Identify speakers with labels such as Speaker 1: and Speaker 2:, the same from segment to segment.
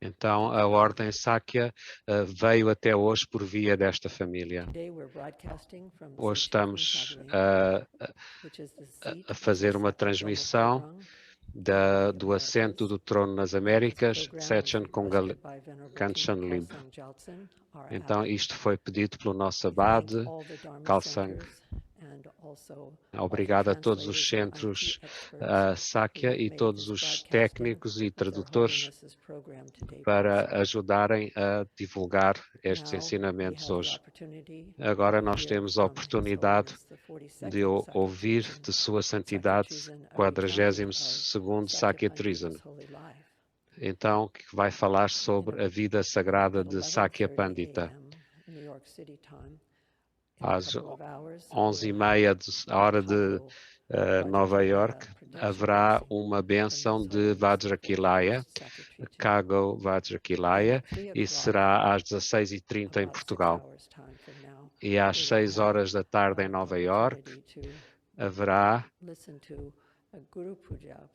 Speaker 1: Então, a Ordem Sakya veio até hoje por via desta família. Hoje estamos a fazer uma transmissão do assento do trono nas Américas, Tsechen Kanchan Lib. Então, isto foi pedido pelo nosso abade, Kalsang. Obrigado a todos os centros Sakya e todos os técnicos e tradutores para ajudarem a divulgar estes ensinamentos hoje. Agora nós temos a oportunidade de ouvir de Sua Santidade 42º Sakya Trizana. Então, que vai falar sobre a vida sagrada de Sakya Pandita. Às 11h30, a hora de Nova York, haverá uma bênção de Vajrakilaya, Kago Vajrakilaya, e será às 16h30 em Portugal. E às 6 horas da tarde em Nova York, haverá,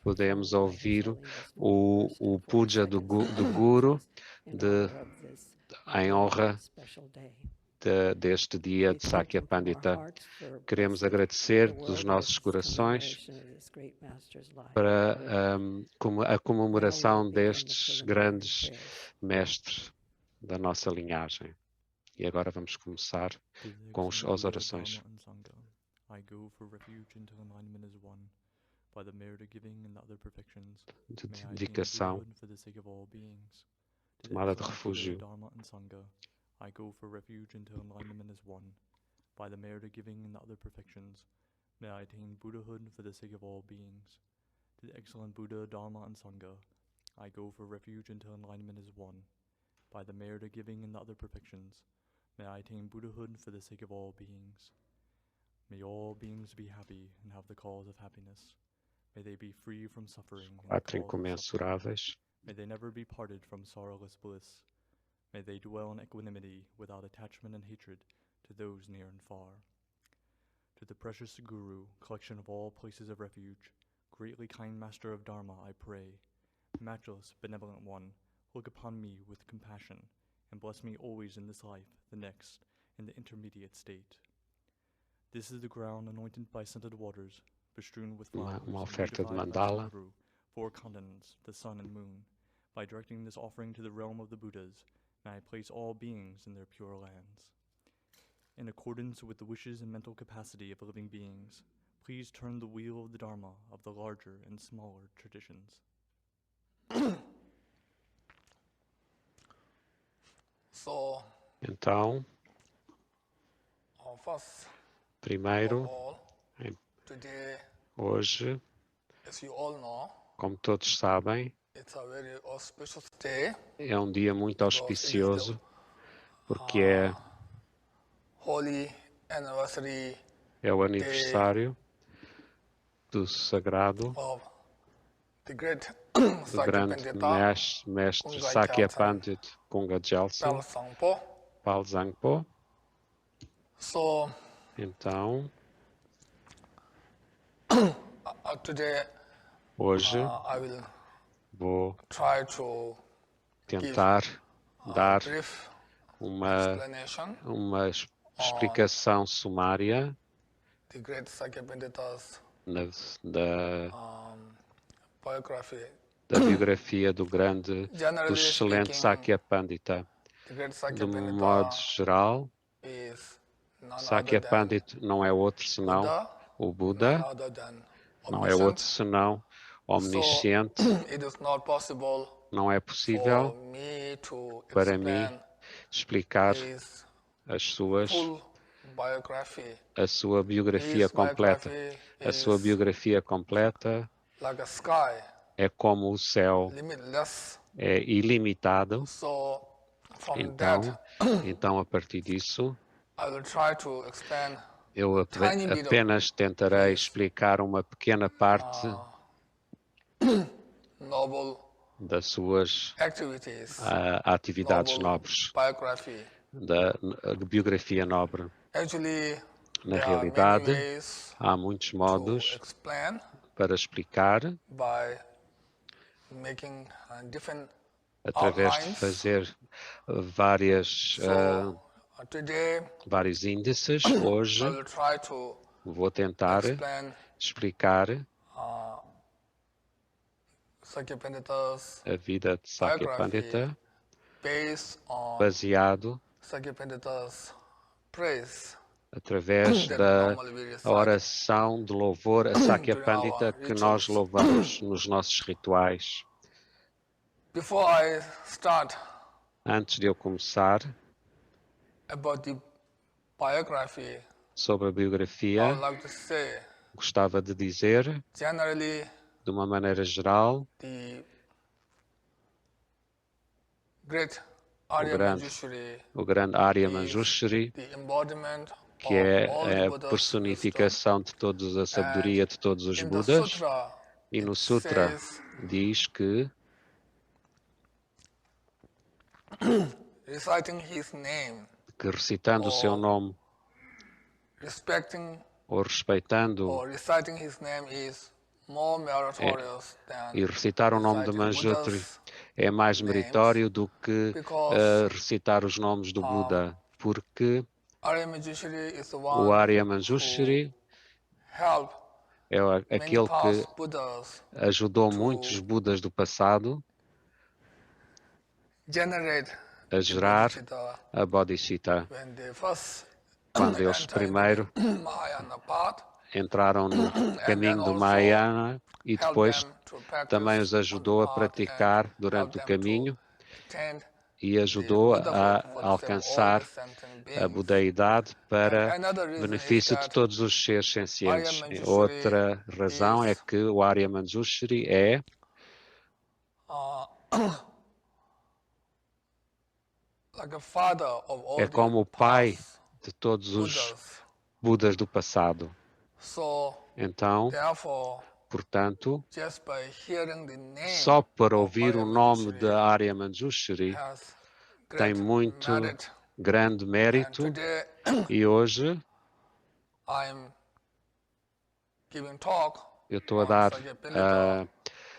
Speaker 1: podemos ouvir o puja do Guru em honra deste dia de Sakya Pandita. Queremos agradecer dos nossos corações para a comemoração destes grandes mestres da nossa linhagem. E agora vamos começar com as orações. De dedicação, tomada de refúgio.
Speaker 2: I go for refuge into enlightenment as one. By the merit of giving and the other perfections, may I attain Buddhahood for the sake of all beings. To the excellent Buddha, Dharma, and Sangha, I go for refuge into enlightenment as one. By the merit of giving and the other perfections, may I attain Buddhahood for the sake of all beings. May all beings be happy and have the cause of happiness. May they be free from suffering.
Speaker 1: Quatro incomensuráveis.
Speaker 2: May they never be parted from sorrowless bliss. May they dwell in equanimity without attachment and hatred to those near and far. To the precious Guru, collection of all places of refuge, greatly kind Master of Dharma, I pray, matchless, benevolent one, look upon me with compassion, and bless me always in this life, the next, in the intermediate state. This is the ground anointed by scented waters, bestrewn with flowers,
Speaker 1: uma oferta de mandala.
Speaker 2: Four continents, the sun and moon. By directing this offering to the realm of the Buddhas, may I place all beings in their pure lands. In accordance with the wishes and mental capacity of living beings, please turn the wheel of the Dharma of the larger and smaller traditions.
Speaker 1: Então, primeiro, hoje, como todos sabem, é um dia muito auspicioso, porque é o aniversário do sagrado, do grande mestre Sakya Pandit Kunga Jalsin, Pal Zangpo. Então, hoje vou tentar dar uma explicação sumária da biografia do excelente Sakya Pandita. De um modo geral, Sakya Pandita não é outro senão o Buda, não é outro senão omnisciente. Não é possível para mim explicar a sua biografia completa. A sua biografia completa é como o céu, é ilimitado. Então, a partir disso, eu apenas tentarei explicar uma pequena parte das suas atividades nobres, da biografia nobre. Na realidade, há muitos modos para explicar
Speaker 3: making different
Speaker 1: através de
Speaker 3: outlines.
Speaker 1: fazer várias,
Speaker 3: Today
Speaker 1: vários índices.
Speaker 3: I
Speaker 1: Hoje
Speaker 3: will try to
Speaker 1: vou tentar
Speaker 3: explain
Speaker 1: explicar
Speaker 3: Sakya Pandita's
Speaker 1: a vida de Sakya
Speaker 3: biography
Speaker 1: Pandita
Speaker 3: based on
Speaker 1: baseado
Speaker 3: Sakya Pandita's praise
Speaker 1: através
Speaker 3: that
Speaker 1: da
Speaker 3: normally we recite
Speaker 1: oração de louvor a Sakya
Speaker 3: during
Speaker 1: Pandita
Speaker 3: our
Speaker 1: que nós
Speaker 3: rituals.
Speaker 1: louvamos nos nossos rituais.
Speaker 3: Before I start
Speaker 1: Antes de eu começar
Speaker 3: about the biography,
Speaker 1: sobre a
Speaker 3: I
Speaker 1: biografia,
Speaker 3: would like to say
Speaker 1: gostava de dizer,
Speaker 3: generally
Speaker 1: de uma maneira geral,
Speaker 3: the great Arya Manjushri
Speaker 1: o grande Arya
Speaker 3: is
Speaker 1: Manjushri,
Speaker 3: the embodiment
Speaker 1: que
Speaker 3: of all the
Speaker 1: é a
Speaker 3: Buddha's wisdom.
Speaker 1: personificação de toda a sabedoria de todos os
Speaker 3: In the
Speaker 1: Budas.
Speaker 3: sutra,
Speaker 1: E no
Speaker 3: it
Speaker 1: Sutra
Speaker 3: says,
Speaker 1: diz que
Speaker 3: reciting his name
Speaker 1: recitando o seu nome
Speaker 3: respecting
Speaker 1: ou respeitando
Speaker 3: or reciting his name is more meritorious than
Speaker 1: e recitar o nome de
Speaker 3: reciting
Speaker 1: Manjutri
Speaker 3: Buddha's
Speaker 1: é mais
Speaker 3: names,
Speaker 1: meritório do que
Speaker 3: because
Speaker 1: recitar os nomes do Buda, porque
Speaker 3: Arya Manjushri is the
Speaker 1: o
Speaker 3: one
Speaker 1: Arya
Speaker 3: who
Speaker 1: Manjushri
Speaker 3: helped
Speaker 1: é
Speaker 3: many
Speaker 1: aquele que
Speaker 3: past Buddhas
Speaker 1: ajudou
Speaker 3: to
Speaker 1: muitos Budas do passado
Speaker 3: generate
Speaker 1: a
Speaker 3: the
Speaker 1: gerar
Speaker 3: bodhicitta
Speaker 1: a Bodhicitta.
Speaker 3: when they first
Speaker 1: Quando eles
Speaker 3: enter
Speaker 1: primeiro
Speaker 3: into the Mahayana path,
Speaker 1: entraram no
Speaker 3: and then
Speaker 1: caminho do
Speaker 3: also
Speaker 1: Mahayana e
Speaker 3: help
Speaker 1: depois
Speaker 3: them to practice
Speaker 1: também os
Speaker 3: on the
Speaker 1: ajudou a
Speaker 3: path
Speaker 1: praticar
Speaker 3: and
Speaker 1: durante o
Speaker 3: help them to
Speaker 1: caminho
Speaker 3: attain
Speaker 1: e
Speaker 3: the
Speaker 1: ajudou
Speaker 3: Buddha
Speaker 1: a
Speaker 3: for the sake of all
Speaker 1: alcançar
Speaker 3: the sentient
Speaker 1: a
Speaker 3: beings.
Speaker 1: budeidade para
Speaker 3: And another reason is
Speaker 1: benefício de
Speaker 3: that
Speaker 1: todos os seres
Speaker 3: Arya
Speaker 1: sencientes.
Speaker 3: Manjushri
Speaker 1: Outra razão é
Speaker 3: is
Speaker 1: que o Arya Manjushri é
Speaker 3: like a father of all
Speaker 1: como o
Speaker 3: the
Speaker 1: pai
Speaker 3: past
Speaker 1: de todos os
Speaker 3: Buddhas.
Speaker 1: Budas do passado.
Speaker 3: So,
Speaker 1: Então,
Speaker 3: therefore,
Speaker 1: portanto,
Speaker 3: just by hearing the name
Speaker 1: só para
Speaker 3: of
Speaker 1: ouvir
Speaker 3: Arya
Speaker 1: o nome
Speaker 3: Manjushri
Speaker 1: de Arya Manjushri
Speaker 3: has
Speaker 1: tem
Speaker 3: great
Speaker 1: muito
Speaker 3: merit.
Speaker 1: grande
Speaker 3: And
Speaker 1: mérito
Speaker 3: today
Speaker 1: e hoje
Speaker 3: I'm giving talk
Speaker 1: eu estou a
Speaker 3: on
Speaker 1: dar
Speaker 3: Sakya Pandita,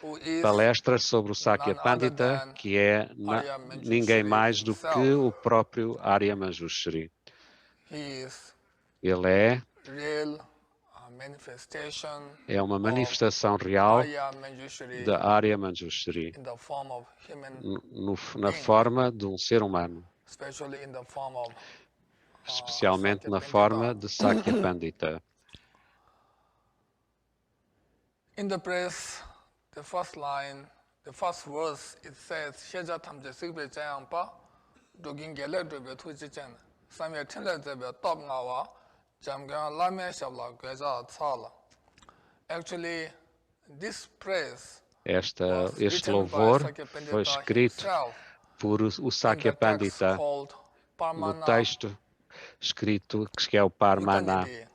Speaker 3: who is
Speaker 1: palestras sobre o Sakya
Speaker 3: none other
Speaker 1: Pandita,
Speaker 3: than
Speaker 1: que é
Speaker 3: Arya
Speaker 1: ninguém
Speaker 3: Manjushri
Speaker 1: mais do
Speaker 3: himself.
Speaker 1: que o próprio Arya Manjushri.
Speaker 3: He is
Speaker 1: Ele é
Speaker 3: real manifestation
Speaker 1: uma
Speaker 3: of
Speaker 1: manifestação real
Speaker 3: Arya Manjushri
Speaker 1: da Arya Manjushri,
Speaker 3: in the form of human
Speaker 1: na forma de um ser humano,
Speaker 3: especially in the form of
Speaker 1: especialmente
Speaker 3: Sakya
Speaker 1: na
Speaker 3: Pandita.
Speaker 1: forma de Sakya Pandita.
Speaker 3: In the praise, the first line, the first verse, it says, Sheja Tamje Sikbe Jayangpa, Dugin Gele Dube Tujichen, Samye Tinle Zebe Top Ngawa, Jamgan Lame Shabla Gweja Tsala. Actually, this praise
Speaker 1: Este
Speaker 3: was written by
Speaker 1: louvor
Speaker 3: Sakya
Speaker 1: foi
Speaker 3: Pandita
Speaker 1: escrito
Speaker 3: himself
Speaker 1: por o
Speaker 3: in
Speaker 1: Sakya
Speaker 3: the text
Speaker 1: Pandita
Speaker 3: called
Speaker 1: no
Speaker 3: Parmana
Speaker 1: texto escrito que é o Parmana,
Speaker 3: Mutanidhi,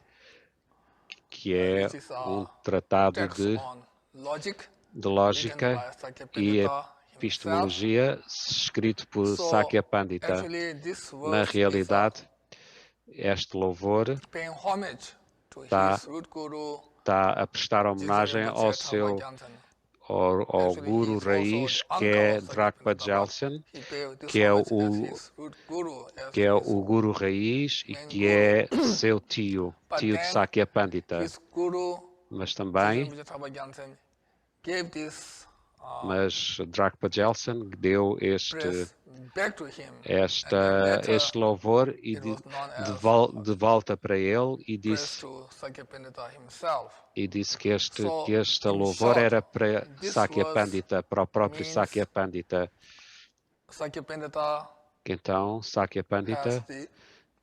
Speaker 1: que é
Speaker 3: which is a
Speaker 1: tratado
Speaker 3: text
Speaker 1: de
Speaker 3: on logic written
Speaker 1: lógica
Speaker 3: by Sakya
Speaker 1: e
Speaker 3: Pandita himself.
Speaker 1: epistemologia escrito por
Speaker 3: So,
Speaker 1: Sakya Pandita.
Speaker 3: actually, this
Speaker 1: Na
Speaker 3: verse
Speaker 1: realidade, este louvor
Speaker 3: is paying homage to
Speaker 1: Tá.
Speaker 3: his root guru,
Speaker 1: está a prestar homenagem ao
Speaker 3: Rinpoche
Speaker 1: seu
Speaker 3: Tharpa
Speaker 1: ao
Speaker 3: Actually, he
Speaker 1: guru
Speaker 3: is also
Speaker 1: raiz,
Speaker 3: the
Speaker 1: que
Speaker 3: uncle
Speaker 1: é
Speaker 3: of Sakya
Speaker 1: Drakpa
Speaker 3: Pandita, but
Speaker 1: Gelsen,
Speaker 3: he paid this
Speaker 1: que é
Speaker 3: homage as
Speaker 1: o
Speaker 3: his root guru, as
Speaker 1: que é
Speaker 3: his
Speaker 1: o guru raiz e
Speaker 3: main
Speaker 1: que
Speaker 3: guru.
Speaker 1: é seu tio
Speaker 3: But
Speaker 1: de
Speaker 3: then
Speaker 1: Sakya Pandita.
Speaker 3: his guru,
Speaker 1: Mas também,
Speaker 3: Rinpoche Tharpa Gyaltsen, gave this
Speaker 1: mas Drakpa Gelsen deu
Speaker 3: praise back to him, and then later
Speaker 1: este louvor e
Speaker 3: it was known as
Speaker 1: de volta para ele e
Speaker 3: praise
Speaker 1: disse
Speaker 3: to Sakya Pandita himself.
Speaker 1: que
Speaker 3: So,
Speaker 1: este
Speaker 3: in
Speaker 1: louvor
Speaker 3: short,
Speaker 1: era para
Speaker 3: this
Speaker 1: Sakya
Speaker 3: verse
Speaker 1: Pandita, para o próprio
Speaker 3: means
Speaker 1: Sakya Pandita.
Speaker 3: Sakya Pandita
Speaker 1: Então, Sakya
Speaker 3: has
Speaker 1: Pandita
Speaker 3: the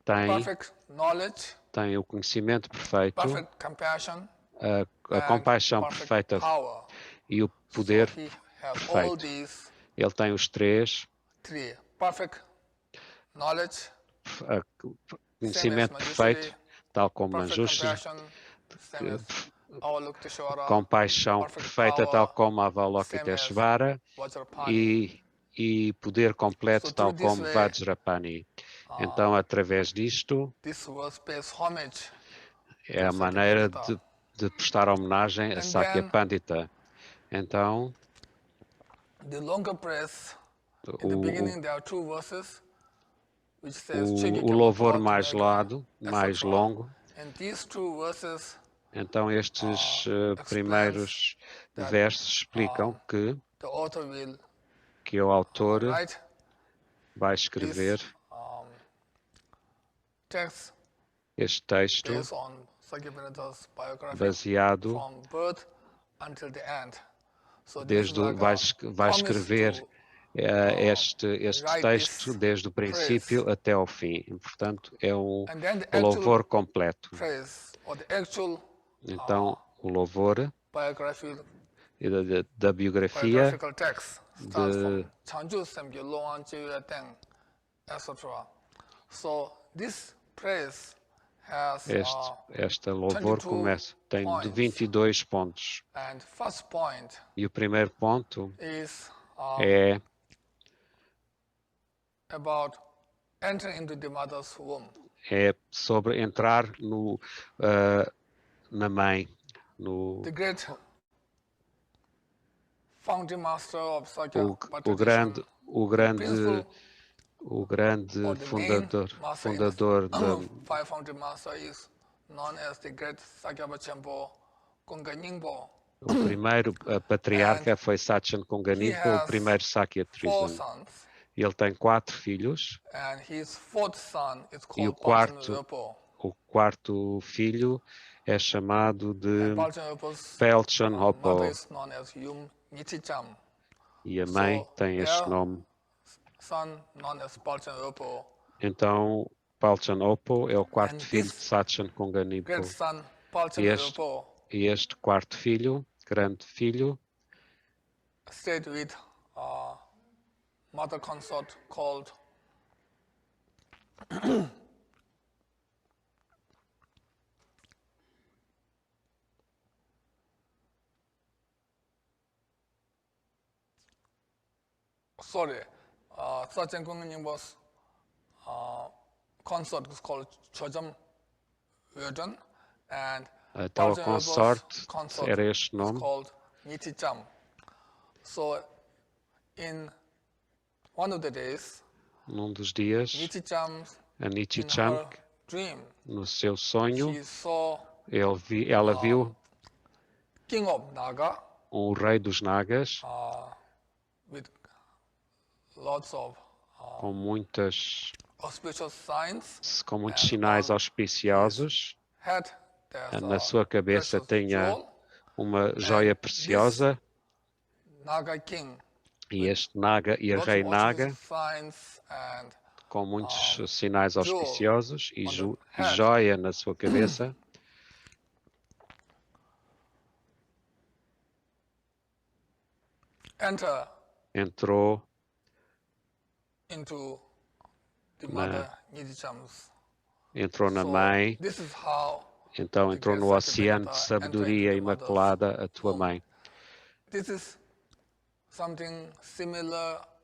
Speaker 1: tem
Speaker 3: perfect knowledge,
Speaker 1: o conhecimento perfeito,
Speaker 3: perfect compassion,
Speaker 1: a
Speaker 3: and
Speaker 1: compaixão
Speaker 3: perfect
Speaker 1: perfeita
Speaker 3: power.
Speaker 1: e o
Speaker 3: So
Speaker 1: poder
Speaker 3: he has all
Speaker 1: perfeito.
Speaker 3: these
Speaker 1: Ele tem os três,
Speaker 3: three: perfect knowledge,
Speaker 1: conhecimento
Speaker 3: same as
Speaker 1: perfeito,
Speaker 3: Manjushri,
Speaker 1: tal como
Speaker 3: perfect
Speaker 1: Manjushri,
Speaker 3: compassion, same as Avalokiteshvara,
Speaker 1: compaixão
Speaker 3: perfect
Speaker 1: perfeita, tal
Speaker 3: power,
Speaker 1: como
Speaker 3: same
Speaker 1: Avalokiteshvara,
Speaker 3: as Vajrapani.
Speaker 1: e poder completo,
Speaker 3: So
Speaker 1: tal
Speaker 3: through this
Speaker 1: como
Speaker 3: way,
Speaker 1: Vajrapani. Então, através disto,
Speaker 3: this verse pays homage
Speaker 1: é a
Speaker 3: to Sakya
Speaker 1: maneira
Speaker 3: Pandita.
Speaker 1: de prestar homenagem a
Speaker 3: And
Speaker 1: Sakya
Speaker 3: then
Speaker 1: Pandita. Então,
Speaker 3: The longer praise, in the beginning there are two verses, which says,
Speaker 1: o louvor mais longo.
Speaker 3: And these two verses
Speaker 1: Então estes primeiros versos explicam
Speaker 3: the author will
Speaker 1: que o autor
Speaker 3: write
Speaker 1: vai escrever
Speaker 3: text
Speaker 1: este texto
Speaker 3: based on Sakyapanita's biography
Speaker 1: baseado
Speaker 3: from birth until the end. So
Speaker 1: desde vai escrever este texto desde o princípio até ao fim. Portanto, é o louvor completo. Então, o louvor da biografia de este louvor tem 22 pontos. E o primeiro ponto é sobre entrar na mãe. O grande fundador da o primeiro patriarca foi Sachen Konganimpo, o primeiro Sakya Trizin. Ele tem 4 filhos e o quarto filho é chamado de Pelchen Hopo e a mãe tem este nome. Então, Pelchen Hopo é o quarto filho de Sachen Konganimpo. E este quarto filho, grande filho,
Speaker 3: stayed with mother consort called Sachen Konganimpo's consort is called Chojam Weodon, and
Speaker 1: então a consorte era este nome.
Speaker 3: So in one of the days,
Speaker 1: num dos dias, a Nichicham, no seu sonho, ela viu o rei dos Nagas com muitos sinais auspiciosos. Na sua cabeça tinha uma joia preciosa e este Naga e a rei Naga com muitos sinais auspiciosos e joia na sua cabeça entrou na mãe. Então entrou no oceano de sabedoria imaculada a tua mãe.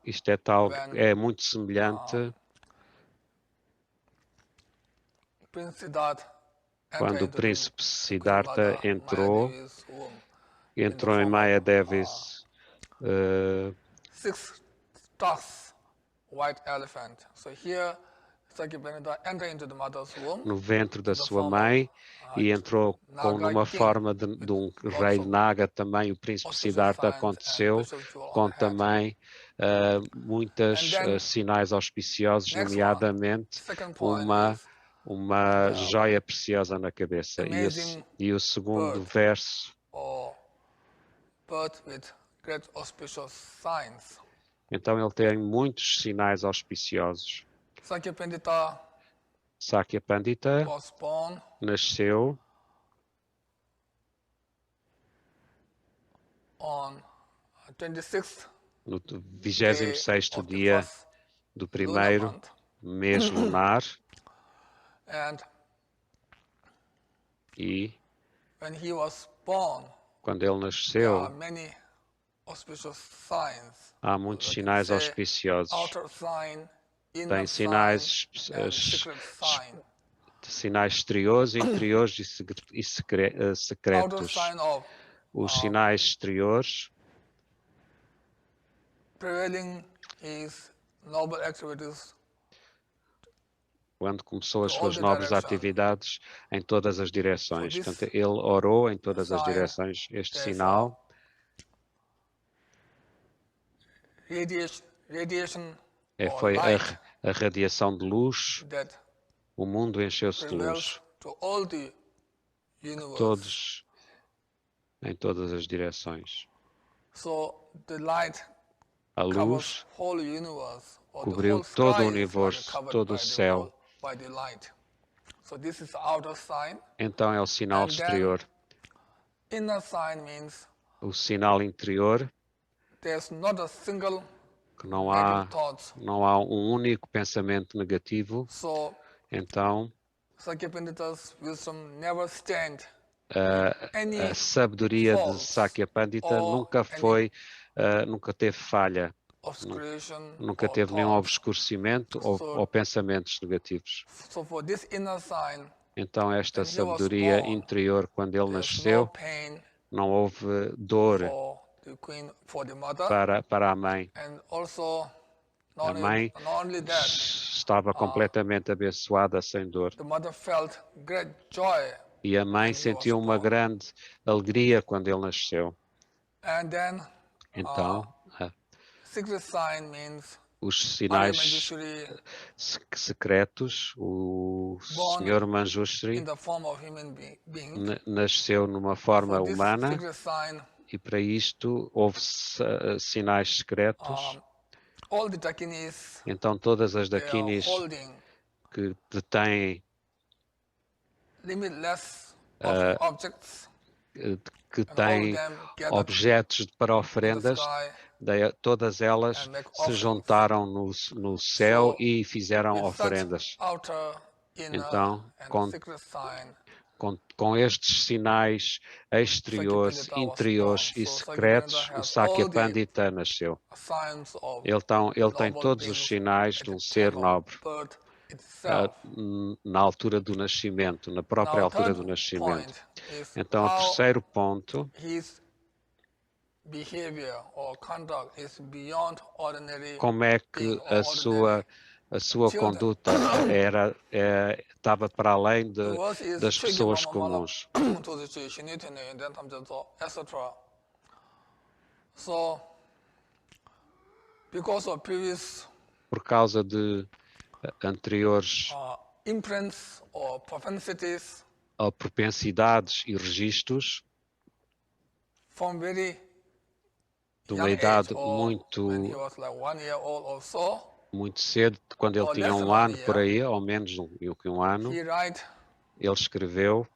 Speaker 1: Isto é muito semelhante quando o príncipe Siddhartha entrou em Maya Devi's no ventre da sua mãe e entrou numa forma de um rei Naga também. O príncipe Siddhartha aconteceu com também muitos sinais auspiciosos, nomeadamente uma joia preciosa na cabeça. E o segundo verso então ele tem muitos sinais auspiciosos. Sakya Pandita nasceu no 26º dia do primeiro mês lunar e quando ele nasceu há muitos sinais auspiciosos. Tem sinais exteriores, interiores e secretos. Os sinais exteriores
Speaker 3: prevailing his noble activities
Speaker 1: quando começou as
Speaker 3: to all
Speaker 1: suas
Speaker 3: the
Speaker 1: nobres
Speaker 3: directions.
Speaker 1: atividades em todas as direções.
Speaker 3: So this
Speaker 1: Portanto, ele orou em todas as
Speaker 3: sign,
Speaker 1: direções. Este
Speaker 3: there's
Speaker 1: sinal
Speaker 3: radiation or
Speaker 1: foi
Speaker 3: light
Speaker 1: a radiação de luz.
Speaker 3: that
Speaker 1: O mundo encheu-se de
Speaker 3: prevails
Speaker 1: luz.
Speaker 3: to all the universe.
Speaker 1: Todos, em todas as direções.
Speaker 3: So the light
Speaker 1: A
Speaker 3: covers
Speaker 1: luz
Speaker 3: whole universe, or the
Speaker 1: cobriu
Speaker 3: whole
Speaker 1: todo o
Speaker 3: sky is
Speaker 1: universo,
Speaker 3: covered
Speaker 1: todo o céu.
Speaker 3: by the light. So this is the outer sign.
Speaker 1: Então é o sinal
Speaker 3: And then
Speaker 1: exterior.
Speaker 3: Inner sign means
Speaker 1: O sinal interior,
Speaker 3: there's not a single
Speaker 1: que não
Speaker 3: negative thoughts.
Speaker 1: há um único pensamento negativo.
Speaker 3: So
Speaker 1: Então
Speaker 3: Sakya Pandita's wisdom never stand any
Speaker 1: a sabedoria de
Speaker 3: faults
Speaker 1: Sakya Pandita
Speaker 3: or
Speaker 1: nunca teve falha,
Speaker 3: obscuration
Speaker 1: nunca
Speaker 3: or
Speaker 1: teve nenhum
Speaker 3: thoughts.
Speaker 1: obscurecimento ou pensamentos negativos.
Speaker 3: So for this inner sign,
Speaker 1: Então esta
Speaker 3: when he was
Speaker 1: sabedoria
Speaker 3: born,
Speaker 1: interior, quando ele
Speaker 3: there's
Speaker 1: nasceu,
Speaker 3: no pain
Speaker 1: não houve dor
Speaker 3: for the queen, for the mother,
Speaker 1: para a mãe.
Speaker 3: and also
Speaker 1: A mãe
Speaker 3: not only that,
Speaker 1: estava completamente abençoada sem dor.
Speaker 3: the mother felt great joy.
Speaker 1: E a mãe
Speaker 3: when he
Speaker 1: sentiu
Speaker 3: was
Speaker 1: uma
Speaker 3: born.
Speaker 1: grande alegria quando ele nasceu.
Speaker 3: And then
Speaker 1: Então,
Speaker 3: secret sign means
Speaker 1: os
Speaker 3: Arya
Speaker 1: sinais
Speaker 3: Manjushri
Speaker 1: secretos, o
Speaker 3: Born
Speaker 1: Sr. Manjushri
Speaker 3: in the form of human being.
Speaker 1: nasceu numa forma
Speaker 3: For this
Speaker 1: humana
Speaker 3: secret sign,
Speaker 1: e para isto houve sinais secretos.
Speaker 3: all the Dakinis,
Speaker 1: Então todas as
Speaker 3: they are
Speaker 1: dakinis
Speaker 3: holding
Speaker 1: que detêm,
Speaker 3: limitless objects
Speaker 1: que
Speaker 3: and hold
Speaker 1: têm
Speaker 3: them gathered
Speaker 1: objetos para
Speaker 3: in the
Speaker 1: ofrendas,
Speaker 3: sky.
Speaker 1: todas elas
Speaker 3: and make
Speaker 1: se
Speaker 3: offerings.
Speaker 1: juntaram no céu
Speaker 3: So,
Speaker 1: e fizeram
Speaker 3: With
Speaker 1: oferendas.
Speaker 3: such outer, inner,
Speaker 1: Então,
Speaker 3: and secret sign,
Speaker 1: com estes sinais exteriores,
Speaker 3: Sakya Pandita was
Speaker 1: interiores
Speaker 3: born.
Speaker 1: e
Speaker 3: So Sakya
Speaker 1: secretos,
Speaker 3: Pandita
Speaker 1: o
Speaker 3: has
Speaker 1: Sakya
Speaker 3: all the
Speaker 1: Pandita nasceu.
Speaker 3: signs of
Speaker 1: Ele tem
Speaker 3: noble
Speaker 1: todos os
Speaker 3: beings
Speaker 1: sinais
Speaker 3: at
Speaker 1: de um
Speaker 3: the
Speaker 1: ser
Speaker 3: time of
Speaker 1: nobre,
Speaker 3: birth itself.
Speaker 1: na altura do nascimento, na própria
Speaker 3: Now,
Speaker 1: altura
Speaker 3: third
Speaker 1: do nascimento.
Speaker 3: point is
Speaker 1: Então, o
Speaker 3: how
Speaker 1: terceiro ponto,
Speaker 3: his behavior or conduct is beyond ordinary
Speaker 1: como é que
Speaker 3: being or
Speaker 1: a
Speaker 3: ordinary.
Speaker 1: sua
Speaker 3: children.
Speaker 1: conduta estava para além
Speaker 3: The verse is
Speaker 1: das pessoas
Speaker 3: 책임mamala
Speaker 1: comuns.
Speaker 3: 도대체 신이되네 된 탐정서 etc. So because of previous
Speaker 1: Por causa de anteriores
Speaker 3: imprints or propensities
Speaker 1: propensidades e registros,
Speaker 3: from very
Speaker 1: de
Speaker 3: young
Speaker 1: uma idade
Speaker 3: age or
Speaker 1: muito
Speaker 3: when he was like 1 year old or so,
Speaker 1: cedo, quando ele
Speaker 3: or
Speaker 1: tinha
Speaker 3: less than
Speaker 1: um ano
Speaker 3: 1 year,
Speaker 1: por aí, ou menos que um ano,
Speaker 3: he write
Speaker 1: ele escreveu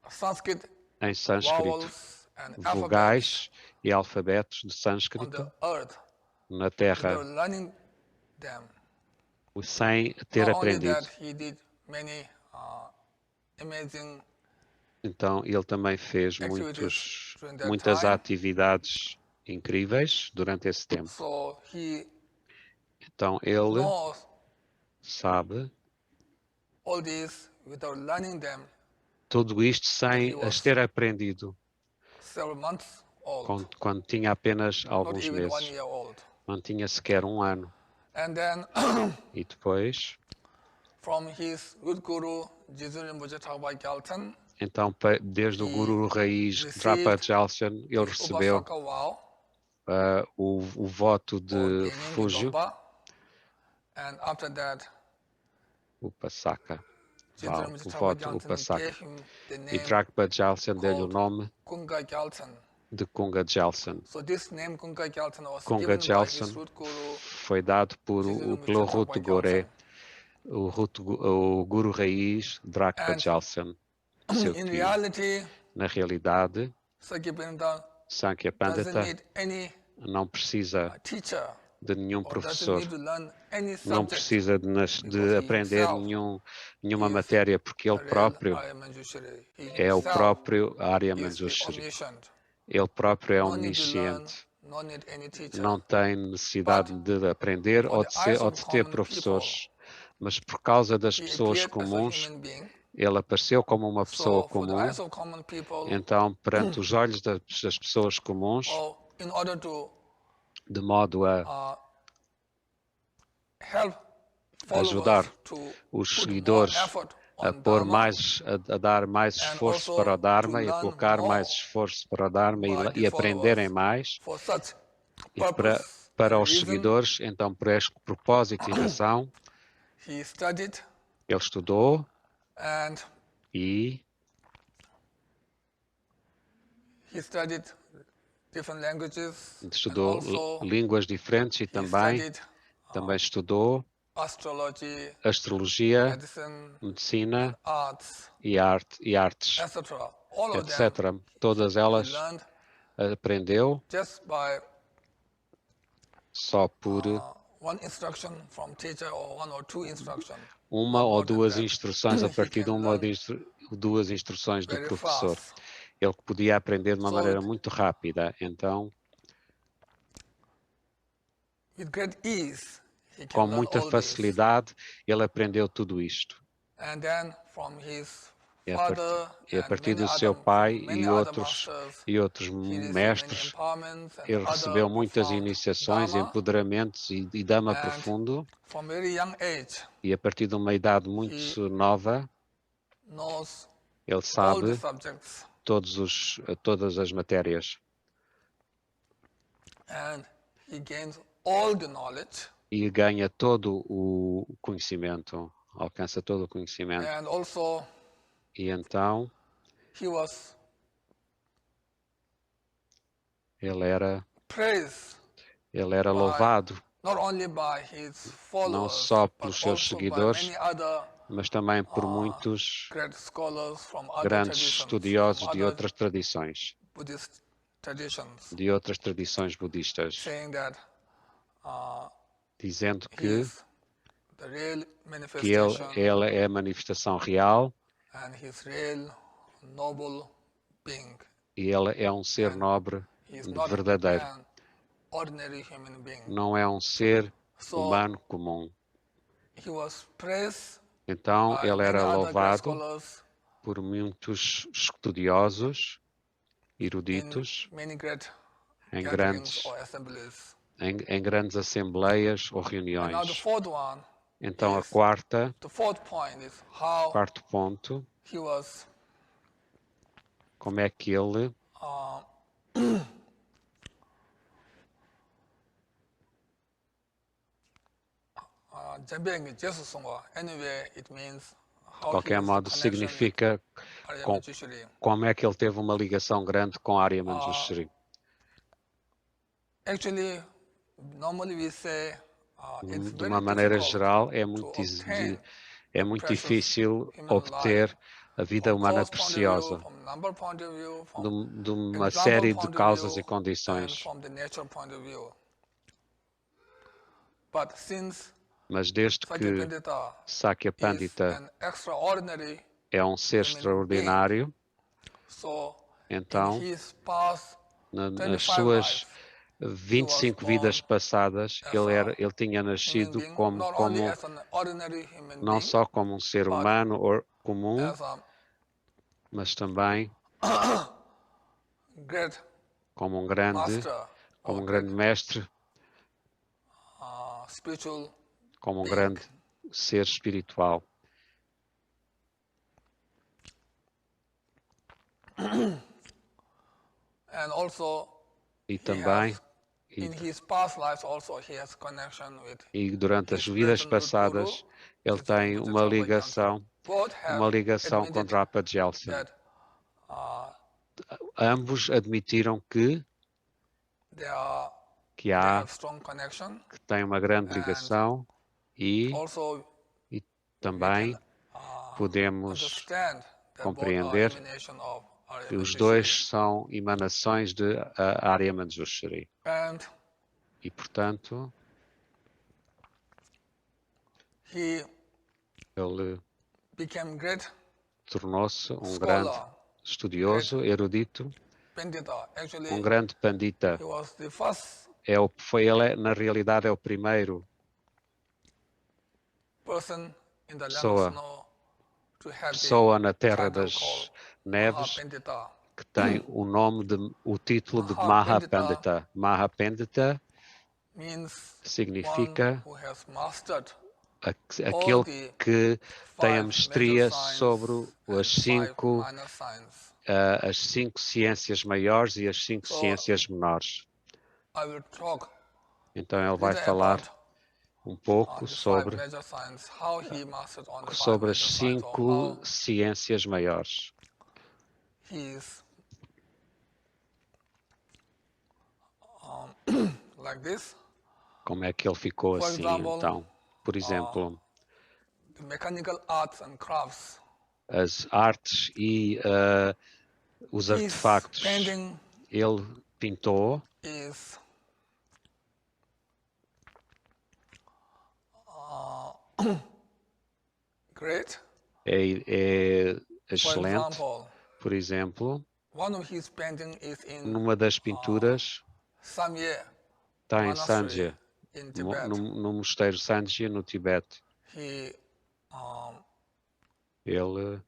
Speaker 3: Sanskrit
Speaker 1: em sânscrito
Speaker 3: vowels and alphabets
Speaker 1: vogais e alfabetos de
Speaker 3: on
Speaker 1: sânscrito
Speaker 3: the earth
Speaker 1: na Terra,
Speaker 3: without learning them.
Speaker 1: sem ter
Speaker 3: Not only
Speaker 1: aprendido.
Speaker 3: that, he did many amazing
Speaker 1: Então ele também fez
Speaker 3: activities during that
Speaker 1: muitas
Speaker 3: time.
Speaker 1: atividades incríveis durante esse tempo.
Speaker 3: So he
Speaker 1: Então ele
Speaker 3: knows
Speaker 1: sabe
Speaker 3: all this without learning them
Speaker 1: tudo isto sem
Speaker 3: he was
Speaker 1: as ter aprendido
Speaker 3: several months old,
Speaker 1: quando tinha apenas
Speaker 3: not
Speaker 1: alguns
Speaker 3: even 1
Speaker 1: meses.
Speaker 3: year old.
Speaker 1: Não tinha sequer um ano.
Speaker 3: And then
Speaker 1: E depois,
Speaker 3: from his root guru, Jizu Rinpoche Thakpa Gyaltsen,
Speaker 1: então, desde o Guru Raiz
Speaker 3: received
Speaker 1: Drapa Jalsen, ele
Speaker 3: his
Speaker 1: recebeu
Speaker 3: Upasaka vow
Speaker 1: o voto
Speaker 3: for
Speaker 1: de
Speaker 3: gaining
Speaker 1: refúgio,
Speaker 3: Nibbana. And after that,
Speaker 1: o Pasaka.
Speaker 3: Jizu
Speaker 1: O
Speaker 3: Rinpoche Thakpa
Speaker 1: voto, o
Speaker 3: Gyaltsen
Speaker 1: Pasaka.
Speaker 3: gave him the
Speaker 1: E
Speaker 3: name
Speaker 1: Drapa Jalsen deu-lhe o
Speaker 3: called
Speaker 1: nome
Speaker 3: Kunga Gyaltsen.
Speaker 1: de Kunga Jalsen.
Speaker 3: So this name Kunga Gyaltsen was
Speaker 1: Kunga
Speaker 3: given by his
Speaker 1: Jalsen
Speaker 3: root guru,
Speaker 1: foi dado pelo Ruto Goré, o Guru Raiz Drakpa
Speaker 3: And
Speaker 1: Jalsen, seu
Speaker 3: in
Speaker 1: tio.
Speaker 3: reality,
Speaker 1: Na realidade,
Speaker 3: Sakya Pandita
Speaker 1: Sakya
Speaker 3: doesn't
Speaker 1: Pandita
Speaker 3: need any
Speaker 1: não precisa
Speaker 3: teacher
Speaker 1: de nenhum
Speaker 3: or doesn't
Speaker 1: professor,
Speaker 3: need to learn any
Speaker 1: não
Speaker 3: subject.
Speaker 1: precisa de
Speaker 3: because he
Speaker 1: aprender
Speaker 3: himself
Speaker 1: nenhuma
Speaker 3: is
Speaker 1: matéria, porque ele
Speaker 3: a real
Speaker 1: próprio
Speaker 3: Arya Manjushri. He
Speaker 1: é o
Speaker 3: himself
Speaker 1: próprio Arya
Speaker 3: is the
Speaker 1: Manjushri.
Speaker 3: omniscient.
Speaker 1: Ele próprio é
Speaker 3: No need to learn,
Speaker 1: omnisciente.
Speaker 3: no need any teacher.
Speaker 1: Não tem necessidade de aprender
Speaker 3: for
Speaker 1: ou
Speaker 3: the
Speaker 1: de
Speaker 3: eyes
Speaker 1: ter
Speaker 3: of
Speaker 1: professores. Mas por causa das
Speaker 3: He
Speaker 1: pessoas
Speaker 3: appeared as a
Speaker 1: comuns,
Speaker 3: human being.
Speaker 1: ele apareceu como uma pessoa
Speaker 3: So for the
Speaker 1: comum.
Speaker 3: eyes of common people,
Speaker 1: Então, perante os olhos das pessoas comuns,
Speaker 3: in order to
Speaker 1: de modo a
Speaker 3: help
Speaker 1: ajudar
Speaker 3: followers to
Speaker 1: os
Speaker 3: put more
Speaker 1: seguidores
Speaker 3: effort
Speaker 1: a
Speaker 3: on
Speaker 1: pôr
Speaker 3: Dharma
Speaker 1: a dar mais
Speaker 3: and
Speaker 1: esforço
Speaker 3: also
Speaker 1: para o
Speaker 3: to
Speaker 1: Dharma e a
Speaker 3: learn
Speaker 1: colocar
Speaker 3: more
Speaker 1: mais esforço para o Dharma
Speaker 3: by the
Speaker 1: e aprenderem
Speaker 3: followers.
Speaker 1: mais.
Speaker 3: For such
Speaker 1: E
Speaker 3: purpose
Speaker 1: para
Speaker 3: and
Speaker 1: os
Speaker 3: reason,
Speaker 1: seguidores, então, por este propósito e razão,
Speaker 3: he studied
Speaker 1: ele estudou
Speaker 3: and
Speaker 1: e
Speaker 3: he studied different languages and
Speaker 1: estudou
Speaker 3: also
Speaker 1: línguas diferentes e
Speaker 3: he
Speaker 1: também
Speaker 3: studied
Speaker 1: estudou
Speaker 3: astrology,
Speaker 1: astrologia,
Speaker 3: medicine,
Speaker 1: medicina
Speaker 3: arts,
Speaker 1: e artes,
Speaker 3: etc. All of them
Speaker 1: etc. Todas
Speaker 3: he
Speaker 1: elas
Speaker 3: learned
Speaker 1: aprendeu
Speaker 3: just by
Speaker 1: só por
Speaker 3: one instruction from teacher or one or two instructions.
Speaker 1: uma
Speaker 3: Not
Speaker 1: ou
Speaker 3: more than
Speaker 1: duas
Speaker 3: that.
Speaker 1: instruções, a
Speaker 3: He
Speaker 1: partir de
Speaker 3: can
Speaker 1: uma ou
Speaker 3: learn
Speaker 1: duas instruções do
Speaker 3: very
Speaker 1: professor.
Speaker 3: fast.
Speaker 1: Ele podia aprender de uma
Speaker 3: So
Speaker 1: maneira muito rápida. Então,
Speaker 3: with great ease, he can
Speaker 1: com
Speaker 3: learn
Speaker 1: muita
Speaker 3: all this.
Speaker 1: facilidade, ele aprendeu tudo isto.
Speaker 3: And then from his
Speaker 1: E
Speaker 3: father
Speaker 1: a
Speaker 3: and
Speaker 1: partir
Speaker 3: many
Speaker 1: do seu
Speaker 3: other,
Speaker 1: pai
Speaker 3: many
Speaker 1: e
Speaker 3: other
Speaker 1: outros
Speaker 3: masters,
Speaker 1: mestres,
Speaker 3: he received many empowerments and
Speaker 1: ele
Speaker 3: other
Speaker 1: recebeu muitas
Speaker 3: profound
Speaker 1: iniciações,
Speaker 3: Dharma.
Speaker 1: empoderamentos e Dhamma
Speaker 3: And
Speaker 1: profundo.
Speaker 3: from very young age,
Speaker 1: E a partir de uma idade muito nova,
Speaker 3: knows
Speaker 1: ele
Speaker 3: all the
Speaker 1: sabe
Speaker 3: subjects
Speaker 1: todas as matérias.
Speaker 3: and he gains all the knowledge.
Speaker 1: E ganha todo o conhecimento, alcança todo o conhecimento.
Speaker 3: And also
Speaker 1: E então
Speaker 3: he was
Speaker 1: ele era
Speaker 3: praised
Speaker 1: louvado,
Speaker 3: not only by his followers,
Speaker 1: não só
Speaker 3: but
Speaker 1: pelos seus
Speaker 3: also by
Speaker 1: seguidores,
Speaker 3: many other
Speaker 1: mas também por muitos
Speaker 3: great scholars from other
Speaker 1: grandes
Speaker 3: traditions,
Speaker 1: estudiosos
Speaker 3: from
Speaker 1: de
Speaker 3: other
Speaker 1: outras tradições,
Speaker 3: Buddhist traditions,
Speaker 1: budistas,
Speaker 3: saying that
Speaker 1: dizendo
Speaker 3: he
Speaker 1: que
Speaker 3: is the real
Speaker 1: ele
Speaker 3: manifestation
Speaker 1: é a manifestação real
Speaker 3: and he's real noble being.
Speaker 1: e ele é um ser nobre
Speaker 3: He is not
Speaker 1: verdadeiro.
Speaker 3: an ordinary human being.
Speaker 1: Não é um ser
Speaker 3: So
Speaker 1: humano comum.
Speaker 3: he was praised
Speaker 1: Então
Speaker 3: by
Speaker 1: ele
Speaker 3: many
Speaker 1: era
Speaker 3: other great
Speaker 1: louvado
Speaker 3: scholars
Speaker 1: por muitos estudiosos,
Speaker 3: in
Speaker 1: eruditos,
Speaker 3: many great
Speaker 1: em
Speaker 3: gatherings or assemblies.
Speaker 1: em grandes assembleias ou
Speaker 3: And now the
Speaker 1: reuniões.
Speaker 3: fourth one,
Speaker 1: Então
Speaker 3: Yes.
Speaker 1: o
Speaker 3: the fourth point is how
Speaker 1: quarto ponto,
Speaker 3: he was
Speaker 1: como é que ele
Speaker 3: anyway, it means
Speaker 1: de
Speaker 3: how
Speaker 1: qualquer
Speaker 3: his
Speaker 1: modo
Speaker 3: connection with
Speaker 1: significa
Speaker 3: Arya
Speaker 1: com-
Speaker 3: Manjushri.
Speaker 1: como é que ele teve uma ligação grande com Arya Manjushri.
Speaker 3: Actually, normally we say it's
Speaker 1: De
Speaker 3: very
Speaker 1: uma maneira
Speaker 3: difficult
Speaker 1: geral, é
Speaker 3: to
Speaker 1: muito,
Speaker 3: obtain
Speaker 1: é muito
Speaker 3: precious
Speaker 1: difícil
Speaker 3: human
Speaker 1: obter
Speaker 3: life
Speaker 1: a vida
Speaker 3: from
Speaker 1: humana
Speaker 3: cause point of view,
Speaker 1: preciosa
Speaker 3: from number point of view, from
Speaker 1: de uma
Speaker 3: example
Speaker 1: série de
Speaker 3: point of
Speaker 1: causas
Speaker 3: view,
Speaker 1: e condições.
Speaker 3: and from the nature point of view. But since
Speaker 1: Mas desde
Speaker 3: Sakya
Speaker 1: que
Speaker 3: Pandita
Speaker 1: Sakya
Speaker 3: is
Speaker 1: Pandita
Speaker 3: an extraordinary
Speaker 1: é um ser
Speaker 3: human
Speaker 1: extraordinário,
Speaker 3: so
Speaker 1: então
Speaker 3: in his past
Speaker 1: nas
Speaker 3: 25
Speaker 1: suas
Speaker 3: lives,
Speaker 1: 25 vidas passadas, ele tinha
Speaker 3: human
Speaker 1: nascido
Speaker 3: being, not only
Speaker 1: como
Speaker 3: as an ordinary human
Speaker 1: não
Speaker 3: being,
Speaker 1: só como um ser
Speaker 3: but
Speaker 1: humano ou comum,
Speaker 3: as a
Speaker 1: mas também
Speaker 3: great
Speaker 1: como um
Speaker 3: master or
Speaker 1: grande mestre,
Speaker 3: spiritual
Speaker 1: como um
Speaker 3: being.
Speaker 1: grande ser espiritual.
Speaker 3: And also
Speaker 1: E
Speaker 3: he
Speaker 1: também
Speaker 3: has, in his past lives also he has connection with
Speaker 1: durante as
Speaker 3: his
Speaker 1: vidas
Speaker 3: present
Speaker 1: passadas,
Speaker 3: Guru,
Speaker 1: ele tem
Speaker 3: Sri
Speaker 1: uma
Speaker 3: Pujapa
Speaker 1: ligação
Speaker 3: Jansen. Both have
Speaker 1: com
Speaker 3: admitted
Speaker 1: Drapa Jelsen.
Speaker 3: that
Speaker 1: Ambos admitiram que
Speaker 3: they
Speaker 1: há
Speaker 3: have strong connection,
Speaker 1: que tem uma grande ligação e
Speaker 3: also
Speaker 1: também podemos
Speaker 3: understand that
Speaker 1: compreender
Speaker 3: both are emanation of Arya
Speaker 1: que os
Speaker 3: Manjushri.
Speaker 1: dois são emanações de Arya Manjushri.
Speaker 3: And
Speaker 1: E, portanto,
Speaker 3: he
Speaker 1: ele
Speaker 3: became great
Speaker 1: tornou-se um grande
Speaker 3: scholar,
Speaker 1: estudioso, erudito,
Speaker 3: Pandita. Actually,
Speaker 1: um grande pandita.
Speaker 3: he was the first
Speaker 1: Ele, na realidade, é o primeiro
Speaker 3: person in the land
Speaker 1: Pessoa.
Speaker 3: of snow to have
Speaker 1: pessoa na
Speaker 3: the
Speaker 1: Terra
Speaker 3: title
Speaker 1: das
Speaker 3: called
Speaker 1: Neves
Speaker 3: Mahapandita.
Speaker 1: que tem o título de Mahapandita. Mahapandita
Speaker 3: means
Speaker 1: significa
Speaker 3: one who has mastered
Speaker 1: aquele que tem a mestria sobre as cinco ciências maiores e as 5 ciências menores. Então ele vai falar um pouco sobre as 5 ciências maiores.
Speaker 3: Like this.
Speaker 1: Como é que ele ficou
Speaker 3: For
Speaker 1: assim,
Speaker 3: example,
Speaker 1: então? Por exemplo,
Speaker 3: the mechanical arts and crafts.
Speaker 1: As artes e os
Speaker 3: His
Speaker 1: artefactos.
Speaker 3: painting
Speaker 1: Ele pintou
Speaker 3: is great.
Speaker 1: é
Speaker 3: For
Speaker 1: excelente.
Speaker 3: example,
Speaker 1: Por exemplo,
Speaker 3: one of his painting is in
Speaker 1: numa das pinturas
Speaker 3: Samye
Speaker 1: está em
Speaker 3: Monastery
Speaker 1: Sangye,
Speaker 3: in Tibet.
Speaker 1: no mosteiro Sangye, no Tibete.
Speaker 3: He
Speaker 1: Ele